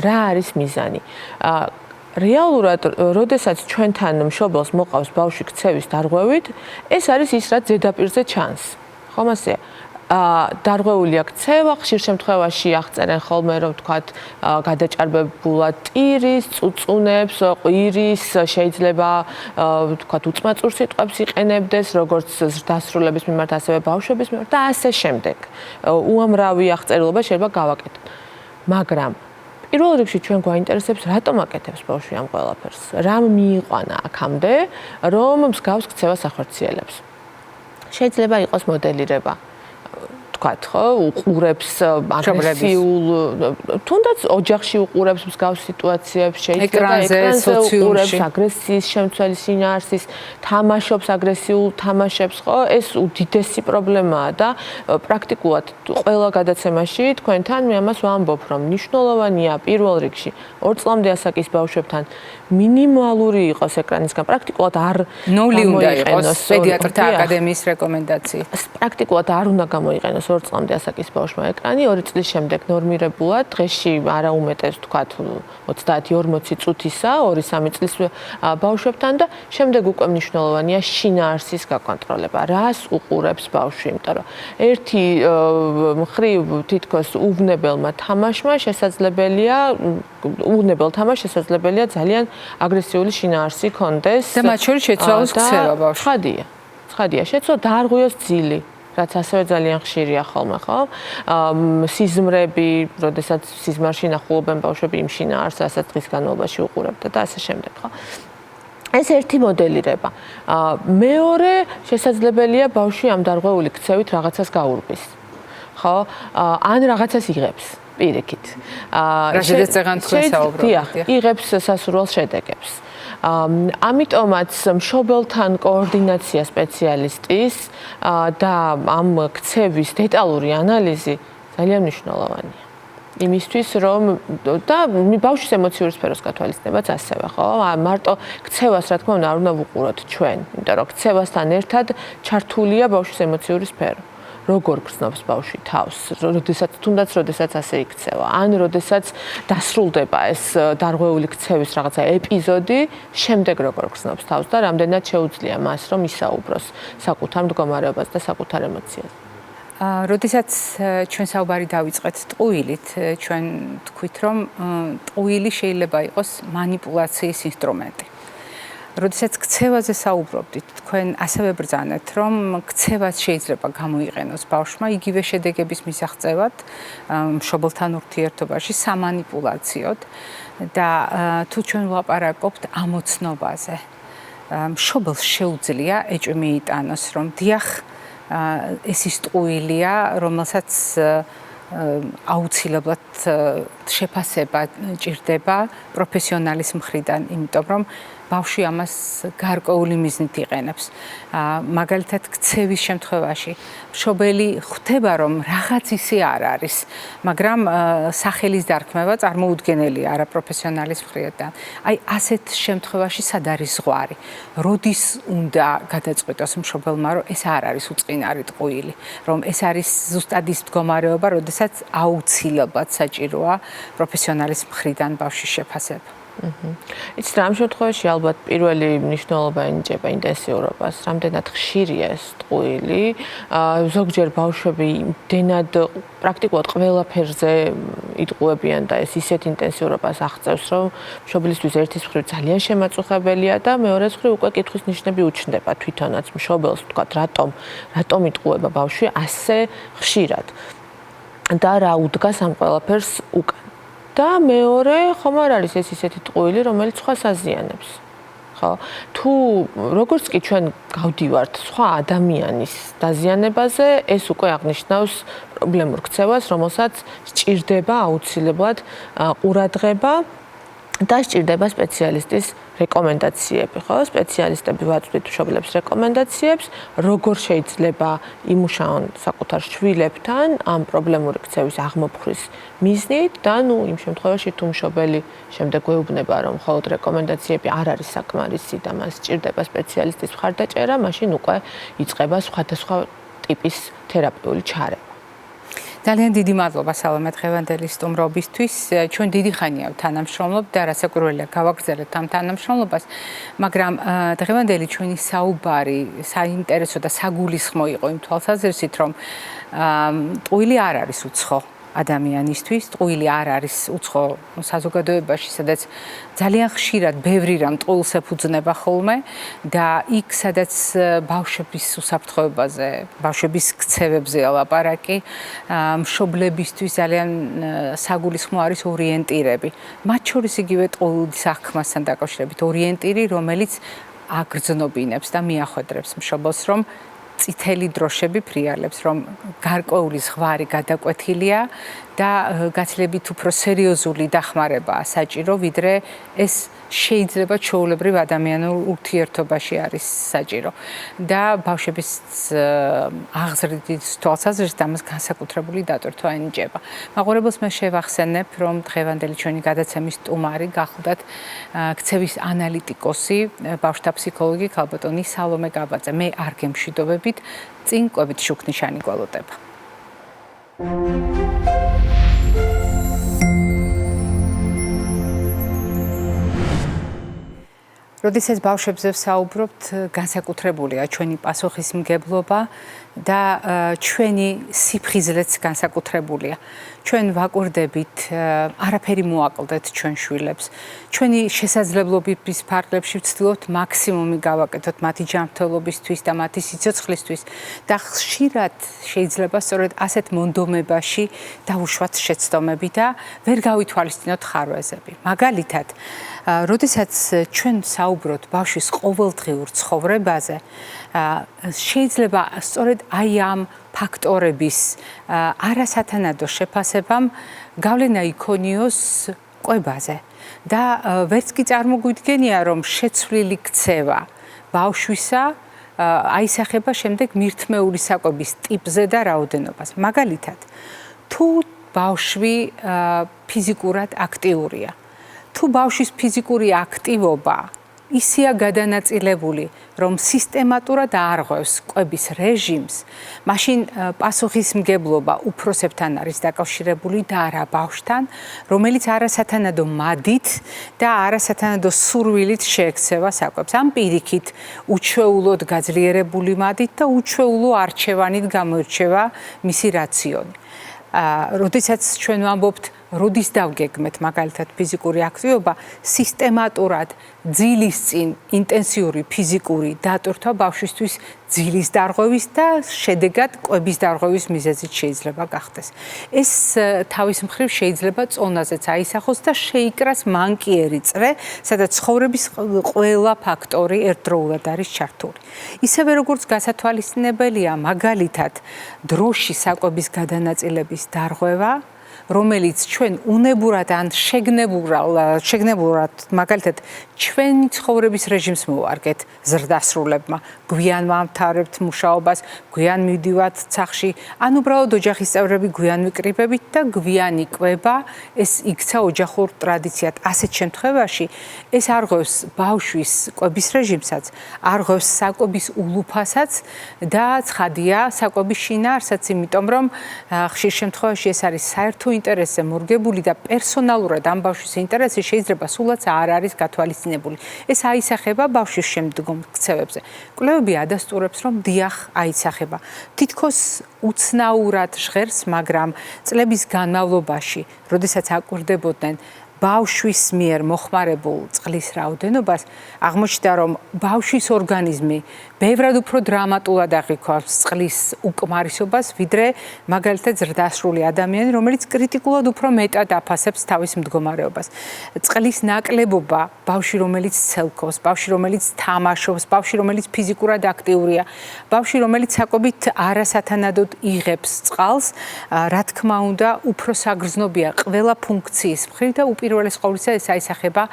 რა არის მიზანი? რეალურად, როდესაც ჩვენთან მშობელს მოყავს ბავშვი ქცევის დარღვევით, ეს არის ის, რაც ზედაპირზე ჩანს. ხომ ასე? დარღვეულია ქცევა, ხშირ შემთხვევაში აღწერენ ხოლმე, რომ თქვათ, გადაჭარბებულად ტირის, წუწუნებს, ყვირის, შეიძლება თქვათ, უწმაწურ სიტყვებს იყენებდეს, როგორც დასრულების მიმართ, ასევე ბავშვების მიმართ და ასე შემდეგ. უამრავი აღწერილობა შეიძლება გავაკეთოთ. მაგრამ პირველ რიგში ჩვენ გვაინტერესებს, რატომ აკეთებს ბავშვი ამ ყველაფერს? რამ მიიყვანა აქამდე, რომ მსგავს ქცევას ახორციელებს? შეიძლება იყოს მოდელირება. თქვათ, ხო, უყურებს აგრესიულ, თუნდაც ოჯახში უყურებს მსგავს სიტუაციებს, შეიძლება ეკრანზე უყურებს აგრესიის შემცველი შინაარსის, თამაშობს აგრესიულ თამაშებს, ხო? ეს უდიდესი პრობლემაა და პრაქტიკულად ყველა გადაცემაში თქვენთან მე ამას ვამბობ, რომ მნიშვნელოვანია პირველ რიგში 2 წლამდე ასაკის ბავშვებთან მინიმალური იყოს ეკრანისგან, პრაქტიკულად არ ნული უნდა იყოს პედიატრთა აკადემიის რეკომენდაცია. პრაქტიკულად არ უნდა გამოიყენოს 2 წლამდე ასაკის ბავშვმა ეკრანი, 2 წლის შემდეგ ნორმირებულად, დღეში არაუმეტეს თქვათ 30-40 წუთისა, 2-3 წლის ბავშვებთან და შემდეგ უკვე მნიშვნელოვანია შინაარსის გაკონტროლება. რას უყურებს ბავშვი, იმიტომ რომ ერთი მხრივ თითქოს უვნებელმა თამაშმა შესაძლებელია უვნებელ თამაშს შესაძლებელია ძალიან აგრესიული შინაარსი კონდეს და მათ შორის შეცვალოს ქცევა ბავშვი. ცხადია, შეცვალა დაარღვიოს ძილი, რაც ასევე ძალიან ხშირია ხოლმე, ხო? სიზმრები, როდესაც სიზმარში ნახულობენ ბავშვები იმ შინაარსს, რასაც დღის განმავლობაში უყურებდა და ასე შემდეგ, ხო? ეს ერთი მოდელირება. მეორე, შესაძლებელია ბავშვი ამ დარღვეული ქცევით რაღაცას გაურბის. ხო? ან რაღაცას იღებს. პირიქით. რაშედაც წეგან თქვენ საუბრობთ. იღებს სასურველ შედეგებს. ამიტომაც მშობელთან კოორდინაცია სპეციალისტის და ამ ქცევის დეტალური ანალიზი ძალიან მნიშვნელოვანია. იმისთვის რომ და ბავშვის ემოციური სფეროს გათვალისწინებაც ასევე, ხო? მარტო ქცევას რა თქმა უნდა არ უნდა ვუყუროთ ჩვენ, იმიტომ რომ ქცევასთან ერთად ჩართულია ბავშვის ემოციური სფერო. როგორ გრძნობს ბავშვი თავს, როდესაც ასე იქცევა, ან როდესაც დასრულდება ეს დარღვეული ქცევის რაღაცა ეპიზოდი, შემდეგ როგორ გრძნობს თავს და რამდენად შეუძლია მას რომ ისაუბროს საკუთარ მდგომარეობას და საკუთარ ემოციას. როდესაც ჩვენ საუბარი დავიწყეთ ტყუილით, ჩვენ თქვით რომ ტყუილი შეიძლება იყოს манипуლაციის ინსტრუმენტი. როდესაც ქცევაზე საუბრობდით, თქვენ ასევე ბრძანეთ, რომ ქცევას შეიძლება გამოიყენოს ბავშვმა იგივე შედეგების მისაღწევად, მშობელთან ურთიერთობაში, სამანიპულაციოდ და თუ ჩვენ ვლაპარაკობთ ამოცნობაზე, მშობელს შეუძლია ეჭვი მიიტანოს, რომ დიახ, ეს ის ტყუილია, რომელსაც აუცილებლად შეფასება ჭირდება პროფესიონალის მხრიდან, იმიტომ რომ ბავშვი ამას გარკვეული მიზნით იყენებს. მაგალითად, ქცევის შემთხვევაში მშობელი ხვდება, რომ რაღაც ისე არ არის, მაგრამ სახელის დარქმევა წარმოუდგენელია არაპროფესიონალის მხრიდან. აი, ასეთ შემთხვევაში სად არის ზღვარი? როდის უნდა გადაწყვიტოს მშობელმა, რომ ეს არ არის უწყინარი ტყუილი, რომ ეს არის ზუსტად ის მდგომარეობა, როდესაც აუცილებლად საჭიროა პროფესიონალის მხრიდან ბავშვის შეფასება. იცით, ამ შემთხვევაში ალბათ პირველი მნიშვნელობა ენიჭება ინტენსიურობას. რამდენად ხშირია ეს ტყუილი. ზოგჯერ ბავშვები იმდენად პრაქტიკულად ყველაფერზე იტყუებიან და ეს ისეთ ინტენსიურობას აღწევს, რომ მშობლისთვის ერთის მხრივ ძალიან შემაწუხებელია და მეორეს მხრივ უკვე კითხვის ნიშნები უჩნდება თვითონაც მშობელს, ვთქვათ, რატომ იტყუება ბავშვი ასე ხშირად. და რა უდგას ამ ყველაფერს უკან. და მეორე, ხომ არ არის ეს ისეთი ტყუილი, რომელიც სხვას აზიანებს. ხო? თუ როგორც კი ჩვენ გავდივართ სხვა ადამიანის დაზიანებაზე, ეს უკვე აღნიშნავს პრობლემურ ქცევას, რომელსაც სჭირდება აუცილებლად ყურადღება და სჭირდება სპეციალისტის რეკომენდაციები, ხო? სპეციალისტები ვაწვდით მშობლებს რეკომენდაციებს, როგორ შეიძლება იმუშაონ საკუთარ შვილებთან ამ პრობლემური ქცევის აღმოფხვრის მიზნით და იმ შემთხვევაში თუ მშობელი შემდეგ გვეუბნება, რომ მხოლოდ რეკომენდაციები არ არის საკმარისი და მას სჭირდება სპეციალისტის მხარდაჭერა, მაშინ უკვე იწყება სხვადასხვა ტიპის თერაპიული ჩარევა. ძალიან დიდი მადლობა სალომე დღევანდელი სტუმრობისთვის. ჩვენ დიდი ხანია თანამშრომლობთ და რასაკვირველია გავაგრძელებთ ამ თანამშრომლობას, მაგრამ დღევანდელი ჩვენი საუბარი საინტერესო და საგულისხმო იყო იმ თვალსაზრისით, რომ ტყუილი არ არის უცხო ადამიანისთვის, ტყუილი არ არის უცხო საზოგადოებაში, სადაც ძალიან ხშირად ბევრი რამ ტყუილს ეფუძნება ხოლმე და იქ, სადაც ბავშვების უსაფრთხოებაზე, ბავშვების ქცევებზეა ლაპარაკი, მშობლებისთვის ძალიან საგულისხმო არის ორიენტირები. მათ შორის იგივე ტყუილის აღქმასთან დაკავშირებით ორიენტირი, რომელიც აგრძნობინებს და მიახვედრებს მშობელს, რომ წითელი დროშები ფრიალებს, რომ გარკვეული ზღვარი გადაკვეთილია და გაცილებით უფრო სერიოზული დახმარებაა საჭირო, ვიდრე ეს შეიძლება ჩვეულებრივ ადამიანურ ურთიერთობაში არის საჭირო. და ბავშვების აღზრდის თვალსაზრისით ამას განსაკუთრებული დატვირთვა ენიჭება. მაყურებელს მე შევახსენებ, რომ დღევანდელი ჩვენი გადაცემის სტუმარი გახლდათ ქცევის ანალიტიკოსი, ბავშვთა ფსიქოლოგი ქალბატონი სალომე გაბაძე. მე არ გემშვიდობებით, წინ კვებით შუქნიშანი გველოდება. როდესაც ბავშვებზე ვსაუბრობთ, განსაკუთრებულია ჩვენი პასუხისმგებლობა და ჩვენი სიფხიზლეც განსაკუთრებულია. ჩვენ ვაკვირდებით, არაფერი მოაკლდეთ ჩვენ შვილებს. ჩვენი შესაძლებლობების ფარგლებში ვცდილობთ მაქსიმუმი გავაკეთოთ მათი ჯანმრთელობისთვის და მათი სიცოცხლისთვის და ხშირად შეიძლება სწორედ ასეთ მონდომებაში დავუშვათ შეცდომები და ვერ გავითვალისწინოთ ხარვეზები. მაგალითად, როდესაც ჩვენ საუბრობთ ბავშვის ყოველდღიურ ცხოვრებაზე, შეიძლება სწორედ აი ამ ფაქტორების არასათანადო შეფასებამ გავლენა იქონიოს კვებაზე და ვერც კი წარმოგვიდგენია, რომ შეცვლილი ქცევა ბავშვისა აისახება შემდეგ მირთმეული საკვების ტიპზე და რაოდენობას. მაგალითად, თუ ბავშვი ფიზიკურად აქტიურია, თუ ბავშვის ფიზიკური აქტივობა ისეა გადანაწილებული, რომ სისტემატურად არღვევს კვების რეჟიმს, მაშინ პასუხისმგებლობა უფროსებთან არის დაკავშირებული და არა ბავშვთან, რომელიც არასათანადო მადით და არასათანადო სურვილით შეექცევა საკვებს. ამ პირიქით უჩვეულოდ გაძლიერებული მადით და უჩვეულო არჩევანით გამოირჩევა მისი რაციონი. როდესაც ჩვენ ვამბობთ როდის დავგეგმეთ მაგალითად ფიზიკური აქტივობა, სისტემატურად ძილის წინ ინტენსიური ფიზიკური დატვირთვა ბავშვისთვის ძილის დარღვევის და შედეგად კვების დარღვევის მიზეზით შეიძლება გახდეს. ეს თავის მხრივ შეიძლება წონაზეც აისახოს და შეიკრას მანკიერი წრე, სადაც ცხოვრების ყველა ფაქტორი ერთდროულად არის ჩართული. ისევე როგორც გასათვალისწინებელია მაგალითად დროში საკვების გადანაწილების დარღვევა, რომელიც ჩვენ უნებურად ან შეგნებურად მაგალითად ჩვენი ცხოვრების რეჟიმს მოვარგეთ ზრდასრულებმა, გვიან ვამთავრებთ მუშაობას, გვიან მივდივართ სახლში, ან უბრალოდ ოჯახის წევრები გვიან ვიკრიბებით და გვიანი კვება, ეს იქცა ოჯახურ ტრადიციად. ასეთ შემთხვევაში ეს არ ღვევს ბავშვის კვების რეჟიმსაც, არ ღვევს საკვების ულუფასაც და ცხადია საკვების შინაარსაც, იმიტომ რომ ხშირ შემთხვევაში ეს არის საერთო ინტერესზე მორგებული და პერსონალურად ამ ბავშვის ინტერესი შეიძლება სულაც არ არის გათვალისწინებული. ეს აისახება ბავშვის შემდგომ ქცევებზე. კვლევები ადასტურებს, რომ დიახ, აისახება. თითქოს უცნაურად ჟღერს, მაგრამ წლების განმავლობაში, როდესაც აკვირდებოდნენ ბავშვის მიერ მოხმარებულ წყლის რაოდენობას, აღმოჩნდა, რომ ბავშვის ორგანიზმი ბევრად უფრო დრამატულად აღიქვამს წყლის უკმარისობას, ვიდრე მაგალითად ზრდასრული ადამიანი, რომელიც კრიტიკულად უფრო მეტად აფასებს თავის მდგომარეობას. წყლის ნაკლებობა, ბავშვი, რომელიც ცელქობს, ბავშვი, რომელიც თამაშობს, ბავშვი, რომელიც ფიზიკურად აქტიურია, ბავშვი, რომელიც საკვებით არასათანადოდ იღებს წყალს, რა თქმა უნდა, უფრო საგრძნობია ყველა ფუნქციის მხრივ და უპირველეს ყოვლისა ეს აისახება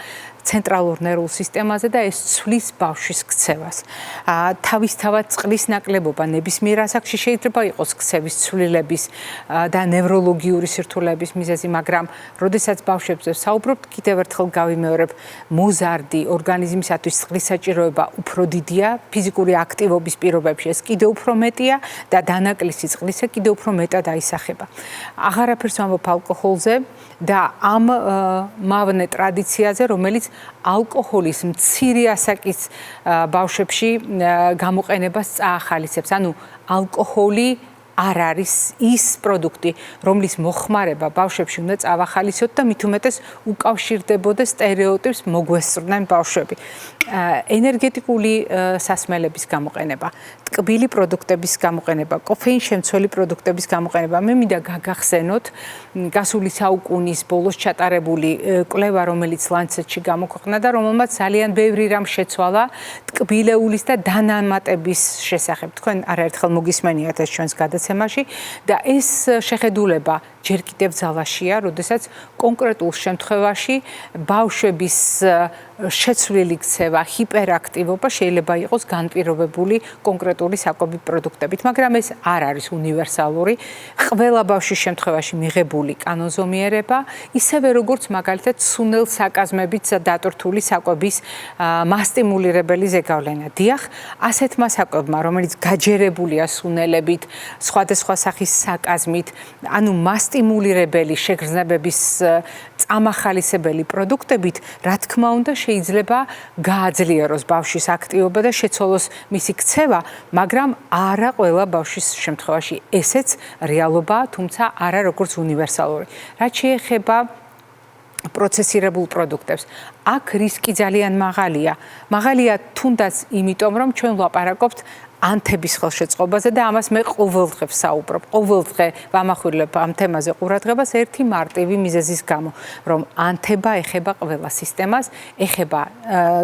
ცენტრალურ ნერვულ სისტემაზე და ეს ცვლის ბავშვის ქცევას. თავისთავად წყლის ნაკლებობა ნებისმიერ ასაკში შეიძლება იყოს ქცევის ცვლილების და ნევროლოგიური სირთულეების მიზეზი, მაგრამ როდესაც ბავშვებზე ვსაუბრობთ, კიდევ ერთხელ გავიმეორებ, მოზარდი ორგანიზმისათვის წყლის საჭიროება უფრო დიდია, ფიზიკური აქტივობის პირობებში ეს კიდევ უფრო მეტია და დანაკლისი წყლისა კიდევ უფრო მეტად აისახება. აღარაფერს ვამბობ ალკოჰოლზე და ამ მავნე ტრადიციაზე, რომელიც ალკოჰოლის მცირე ასაკის ბავშვებში გამოყენებას წაახალისებს. ანუ ალკოჰოლი არ არის ის პროდუქტი, რომლის მოხმარება ბავშვებში უნდა წავახალისოთ და მით უმეტეს უკავშირდებოდეს სტერეოტიპს მოგვესწრნენ ბავშვები. ენერგეტიკული სასმელების გამოყენება, ტკბილი პროდუქტების გამოყენება, კოფეინ შემცველი პროდუქტების გამოყენება. მე მინდა გაგახსენოთ გასული საუკუნის ბოლოს ჩატარებული კვლევა, რომელიც Lancet-ში გამოქვეყნდა და რომელმაც ძალიან ბევრი რამ შეცვალა ტკბილეულის და დანამატების შესახებ. თქვენ არაერთხელ მოგისმენიათ ეს ჩვენს გადაცემაში და ეს შეხედულება ჯერ კიდევ ძალაშია, როდესაც კონკრეტულ შემთხვევაში ბავშვების შეცვლილი ქცევა, ჰიპერაქტივობა შეიძლება იყოს განპირობებული კონკრეტული საკვები პროდუქტებით, მაგრამ ეს არ არის უნივერსალური. ყველა ბავშვის შემთხვევაში მიღებული კანონზომიერება, ისევე როგორც მაგალითად სუნელ საკაზმებით დატვირთული საკვების მასტიმულირებელი ზეგავლენა. დიახ, ასეთმა საკვებმა, რომელიც გაჯერებულია სუნელებით, სხვადასხვა სახის საკაზმით, ანუ მასტიმულირებელი შეგრძნებების წამახალისებელი პროდუქტებით, რა თქმა უნდა, შეიძლება გააძლიეროს ბავშვის აქტივობა და შეცვალოს მისი ქცევა, მაგრამ არა ყველა ბავშვის შემთხვევაში. ესეც რეალობაა, თუმცა არა როგორც უნივერსალური. რაც შეეხება პროცესირებულ პროდუქტებს, აქ რისკი ძალიან მაღალია. მაღალია თუნდაც იმიტომ, რომ ჩვენ ვლაპარაკობთ ანთების ხელშეწყობაზე და ამას მე ყოველდღე ვსაუბრობ. ყოველდღე ვამახვილებ ამ თემაზე ყურადღებას ერთი მარტივი მიზეზის გამო, რომ ანთება ეხება ყველა სისტემას, ეხება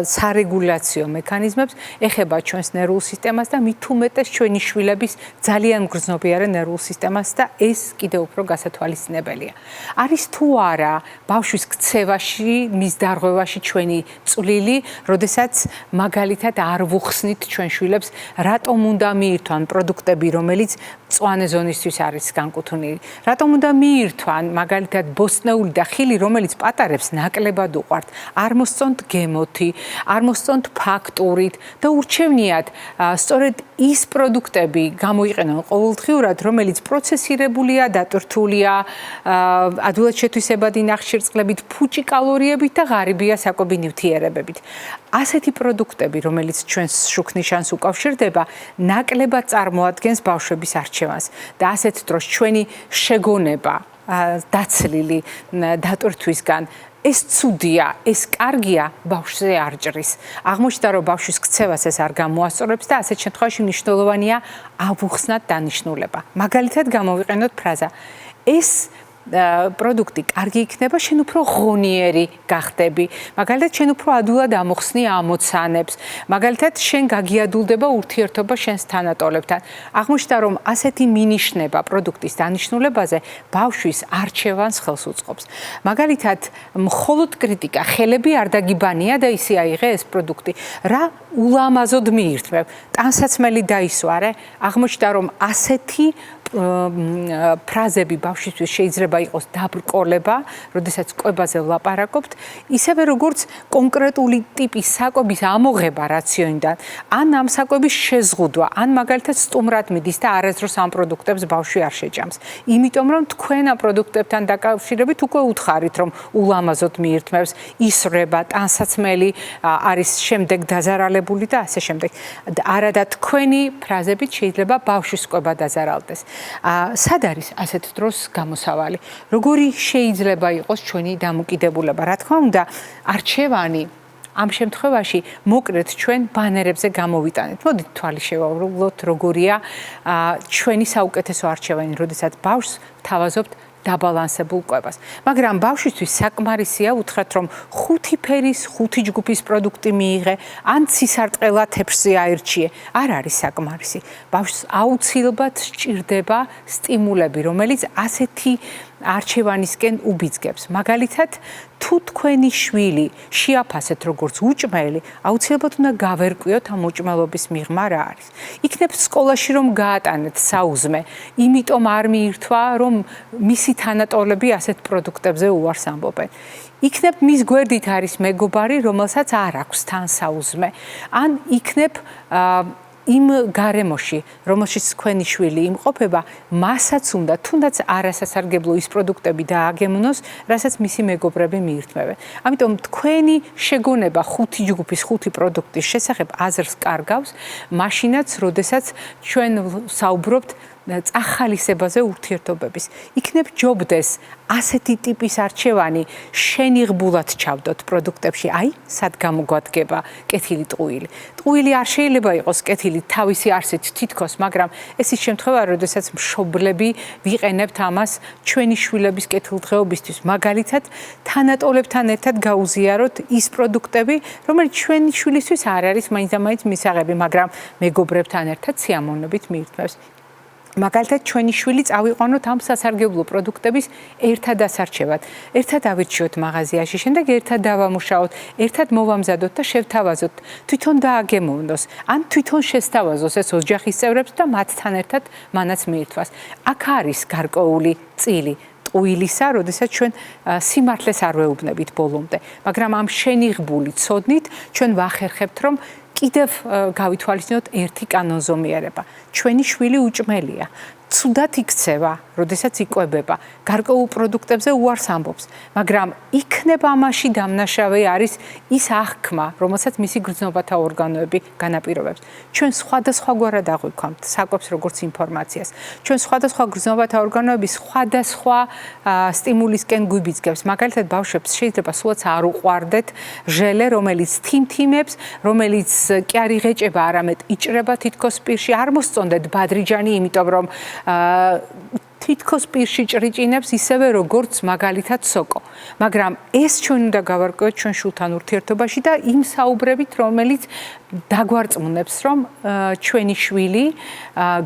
სარეგულაციო მექანიზმებს, ეხება ჩვენს ნერვულ სისტემას და მით უმეტეს ჩვენი შვილების ძალიან მგრძნობიარე ნერვულ სისტემას და ეს კიდევ უფრო გასათვალისწინებელია. არის თუ არა ბავშვის ქცევაში, მის დარღვევაში ჩვენი წვლილი, როდესაც მაგალითად არ ვუხსნით ჩვენ შვილებს რატომ უნდა მიირთვან პროდუქტები, რომელიც მწვანე ზონისთვის არის განკუთვნილი. რატომ უნდა მიირთვან მაგალითად ბოსტნეული და ხილი, რომელიც პატარებს ნაკლებად უყვართ, არ მოსწონთ გემოთი, არ მოსწონთ ფაქტურით და ურჩევნიათ სწორედ ის პროდუქტები გამოიყენონ ყოველდღიურად, რომელიც პროცესირებულია, დატვირთულია, ადვილად შეთვისებადი ნახშირწყლებით, ფუჭი კალორიებით და ღარიბია საკვები ნივთიერებებით. ასეთი პროდუქტები, რომელიც ჩვენს შუქნიშანს უკავშირდება, ნაკლებად წარმოადგენს ბავშვების არჩევანს და ასეთ დროს ჩვენი შეგონება დაცლილი დატვირთვისგან ეს ცუდია, ეს კარგია, ბავშვზე არ ჭრის. აღმოჩნდა, რომ ბავშვის ქცევას ეს არ გამოასწორებს და ასეთ შემთხვევაში მნიშვნელოვანია ავუხსნათ დანიშნულება. მაგალითად გამოვიყენოთ ფრაზა: ეს პროდუქტი კარგი იქნება, შენ უფრო ღონიერი გახდები. მაგალითად, შენ უფრო ადვილად ამოხსნი ამოცანებს. მაგალითად, შენ გაგიადულდება ურთიერთობა შენს თანატოლებთან. აღმოჩნდა, რომ ასეთი მინიშნება პროდუქტის დანიშნულებაზე ბავშვის არჩევანს ხელს უწყობს. მაგალითად, მხოლოდ კრიტიკა, ხელები არ დაგიბანია და ისე აიღე ეს პროდუქტი. რა ულამაზოდ მიირთმევ, ტანსაცმელი დაისვარე. აღმოჩნდა, რომ ასეთი ფრაზები ბავშვისთვის შეიძლება იყოს დაბრკოლება, როდესაც კვებაზე ვლაპარაკობთ, ისევე როგორც კონკრეტული ტიპის საკვების ამოღება რაციონიდან, ან ამ საკვების შეზღუდვა, ან მაგალითად სტუმრად მიდის და არასდროს ამ პროდუქტებს ბავშვი არ შეჭამს. იმიტომ რომ თქვენ ამ პროდუქტებთან დაკავშირებით უკვე უთხარით, რომ ულამაზოდ მიირთმევს, ისრება, ტანსაცმელი არის შემდეგ დაზარალებული და ასე შემდეგ. არადა თქვენი ფრაზებით შეიძლება ბავშვის კვება დაზარალდეს. სად არის ასეთ დროს გამოსავალი? როგორი შეიძლება იყოს ჩვენი დამოკიდებულება? რა თქმა უნდა, არჩევანი ამ შემთხვევაში მოკლედ ჩვენ ბანერებზე გამოვიტანეთ. მოდით თვალი შევავრულოთ, როგორია ჩვენი საუკეთესო არჩევანი, როდესაც ბავშვს ვთავაზობთ დაბალანსებულ კვებას. მაგრამ ბავშვისთვის საკმარისია უთხრათ, რომ 5 ფერის, 5 ჯგუფის პროდუქტი მიიღე, ან ცისარტყელა თეფშზე აირჩიე. არ არის საკმარისი. ბავშვს აუცილებლად სჭირდება სტიმულები, რომელიც ასეთი არჩევანისკენ უბიძგებს. მაგალითად, თუ თქვენი შვილი შეაფასეთ როგორც უჭმელი, აუცილებლად უნდა გავერკვიოთ ამ უჭმელობის მიღმა რა არის. იქნებ სკოლაში რომ გაატანეთ საუზმე, იმიტომ არ მიირთვა, რომ მისი თანატოლები ასეთ პროდუქტებზე უარს ამბობენ. იქნებ მის გვერდით არის მეგობარი, რომელსაც არ აქვს თან საუზმე. ან იქნებ იმ გარემოში, რომელშიც თქვენი შვილი იმყოფება, მასაც უნდა თუნდაც არასასარგებლო ის პროდუქტები დააგემნოს, რასაც მისი მეგობრები მიირთმევენ. ამიტომ თქვენი შეგონება 5 ჯგუფის 5 პროდუქტის შესახებ აზრს კარგავს, მაშინაც, როდესაც ჩვენ საუბრობთ წახალისებაზე ურთიერთობების. იქნებ ჯობდეს ასეთი ტიპის არჩევანი შენიღბულად ჩავდოთ პროდუქტებში. აი, სად გამოგვადგება კეთილი ტყუილი. ტყუილი არ შეიძლება იყოს კეთილი თავისი არსით თითქოს, მაგრამ ეს ის შემთხვევა, როდესაც მშობლები ვიყენებთ ამას ჩვენი შვილების კეთილდღეობისთვის. მაგალითად, თანატოლებთან ერთად გაუზიაროთ ის პროდუქტები, რომელიც ჩვენი შვილისთვის არ არის მაინც მისაღები, მაგრამ მეგობრებთან ერთად სიამოვნებით მიირთმევს. მაგალითად, ჩვენი შვილი წავიყვანოთ ამ სასარგებლო პროდუქტების ერთად ასარჩევად. ერთად ავირჩიოთ მაღაზიაში, შემდეგ ერთად დავამუშაოთ, ერთად მოვამზადოთ და შევთავაზოთ. თვითონ დააგემოვნოს, ან თვითონ შესთავაზოს ეს ოჯახის წევრებს და მათთან ერთად მანაც მიირთვას. აქ არის გარკვეული წილი ტყუილისა, როდესაც ჩვენ სიმართლეს არ ვეუბნებით ბოლომდე, მაგრამ ამ შენიღბული ცოდნით ჩვენ ვახერხებთ, რომ კიდევ გავითვალისწინოთ ერთი კანონზომიერება. ჩვენი შვილი უჭმელია. ცუდად იქცევა, როდესაც იკვებება, გარკვეულ პროდუქტებზე უარს ამბობს, მაგრამ იქნება ამაში დამნაშავე არის ის აღქმა, რომელსაც მისი გრძნობათა ორგანოები განაპირობებს. ჩვენ სხვადასხვაგვარად აღვიქვამთ საკვებს როგორც ინფორმაციას. ჩვენ სხვადასხვა გრძნობათა ორგანოები სხვადასხვა სტიმულისკენ გვიბიძგებს. მაგალითად, ბავშვებს შეიძლება სულაც არ უყვარდეთ ჟელე, რომელიც თიმთიმებს, რომელიც კი არ იღეჭება, არამედ იჭრება თითქოს პირში. არ მოსწონდეთ ბადრიჯანი, იმიტომ რომ თითქოს პირში ჭრიჭინებს ისევე როგორც მაგალითად სოკო. მაგრამ ეს ჩვენ უნდა გავარკვიოთ ჩვენ შულთან ურთიერთობაში და იმ საუბრებით, რომელიც დაგვარწმუნებს, რომ ჩვენი შვილი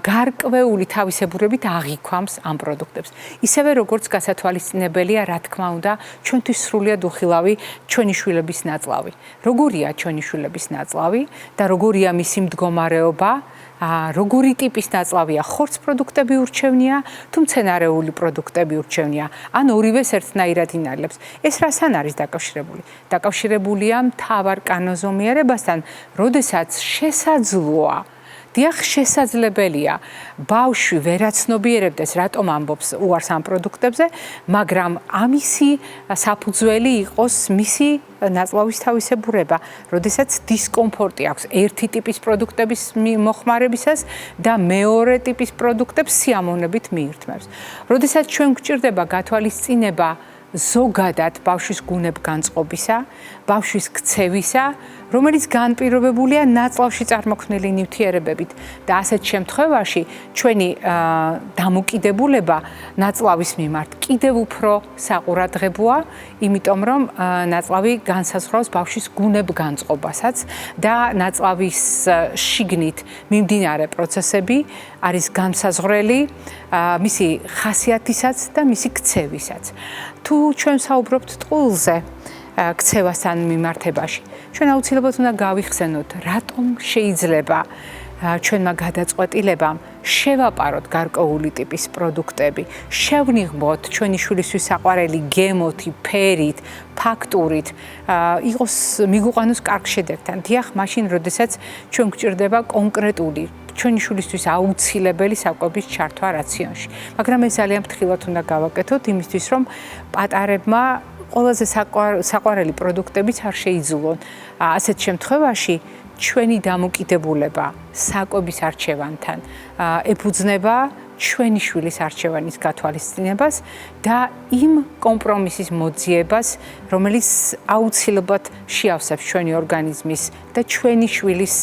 გარკვეული თავისებურებით აღიქვამს ამ პროდუქტებს. ისევე როგორც გასათვალისწინებელია, რა თქმა უნდა, ჩვენთვის სრულიად უხილავი ჩვენი შვილების ნაწლავი. როგორია ჩვენი შვილების ნაწლავი და როგორია მისი მდგომარეობა? როგორი ტიპის ნაწლავია? ხორცს პროდუქტები ურჩევნია, თუ მცენარეული პროდუქტები ურჩევნია, ან ორივეს ერთნაირად ინარლებს. ეს რასთან არის დაკავშირებული? დაკავშირებულია მთავარ კანონზომიერებასთან, როდესაც შესაძლოა დიახ, შესაძლებელია ბავშვი ვერაცნობიერებდეს, რატომ ამბობს უარს ამ პროდუქტებზე, მაგრამ ამისი საფუძველი იყოს მისი ნაწლავის თავისებურება, როდესაც დისკომფორტი აქვს ერთი ტიპის პროდუქტების მოხმარებისას და მეორე ტიპის პროდუქტებს სიამოვნებით მიირთმევს. როდესაც ჩვენ გვჭირდება გათვალისწინება ზოგადად ბავშვის გუნებგანწყობისა, ბავშვის ქცევისა, რომელიც განპირობებულია ნაწლავში წარმოქმნილი ნივთიერებებით და ასეთ შემთხვევაში ჩვენი დამოკიდებულება ნაწლავის მიმართ კიდევ უფრო საყურადღებოა, იმიტომ რომ ნაწლავი განსაზღვრავს ბავშვის გუნებგანწყობასაც და ნაწლავის შიგნით მიმდინარე პროცესები არის განსაზღვრელი მისი ხასიათისაც და მისი ქცევისაც. თუ ჩვენ საუბრობთ ტყუილზე, ქცევასთან მიმართებაში. ჩვენ აუცილებლად უნდა გავიხსენოთ, რატომ შეიძლება ჩვენმა გადაწყვეტილებამ შევაპაროთ გარკვეული ტიპის პროდუქტები, შევნიღბოთ ჩვენი შვილისთვის საყვარელი გემოთი, ფერით, ფაქტურით, იყოს მიგვიყვანოს კარგ შედეგთან. დიახ, მაშინ, როდესაც ჩვენ გვჭირდება კონკრეტული ჩვენი შვილისთვის აუცილებელი საკვების ჩართვა რაციონში. მაგრამ ეს ძალიან ფრთხილად უნდა გავაკეთოთ იმისთვის, რომ პატარებმა ყველაზე საყვარელი პროდუქტებიც არ შეიძულონ. ასეთ შემთხვევაში ჩვენი დამოკიდებულება საკვების არჩევანთან ეფუძნება ჩვენი შვილის არჩევანის გათვალისწინებას და იმ კომპრომისის მოძიებას, რომელიც აუცილებლად შეავსებს ჩვენი ორგანიზმის და ჩვენი შვილის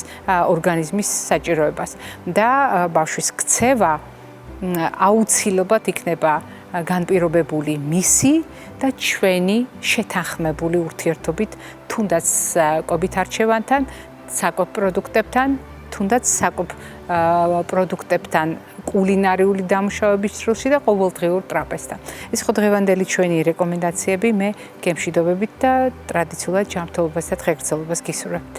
ორგანიზმის საჭიროებას. და ბავშვის ქცევა აუცილებლად იქნება განპირობებული მისი და ჩვენი შეთანხმებული ურთიერთობით, თუნდაც კვებით არჩევანთან, საკვებ პროდუქტებთან, თუნდაც საკვებ პროდუქტებთან კულინარიული დამუშავების სრულში და ყოველდღიურ ტრაპეზთან. ეს ხო დღევანდელი ჩვენი რეკომენდაციები, მე გემშვიდობებით და ტრადიციულად ჯანმრთელობას და დღეგრძელობას გისურვებთ.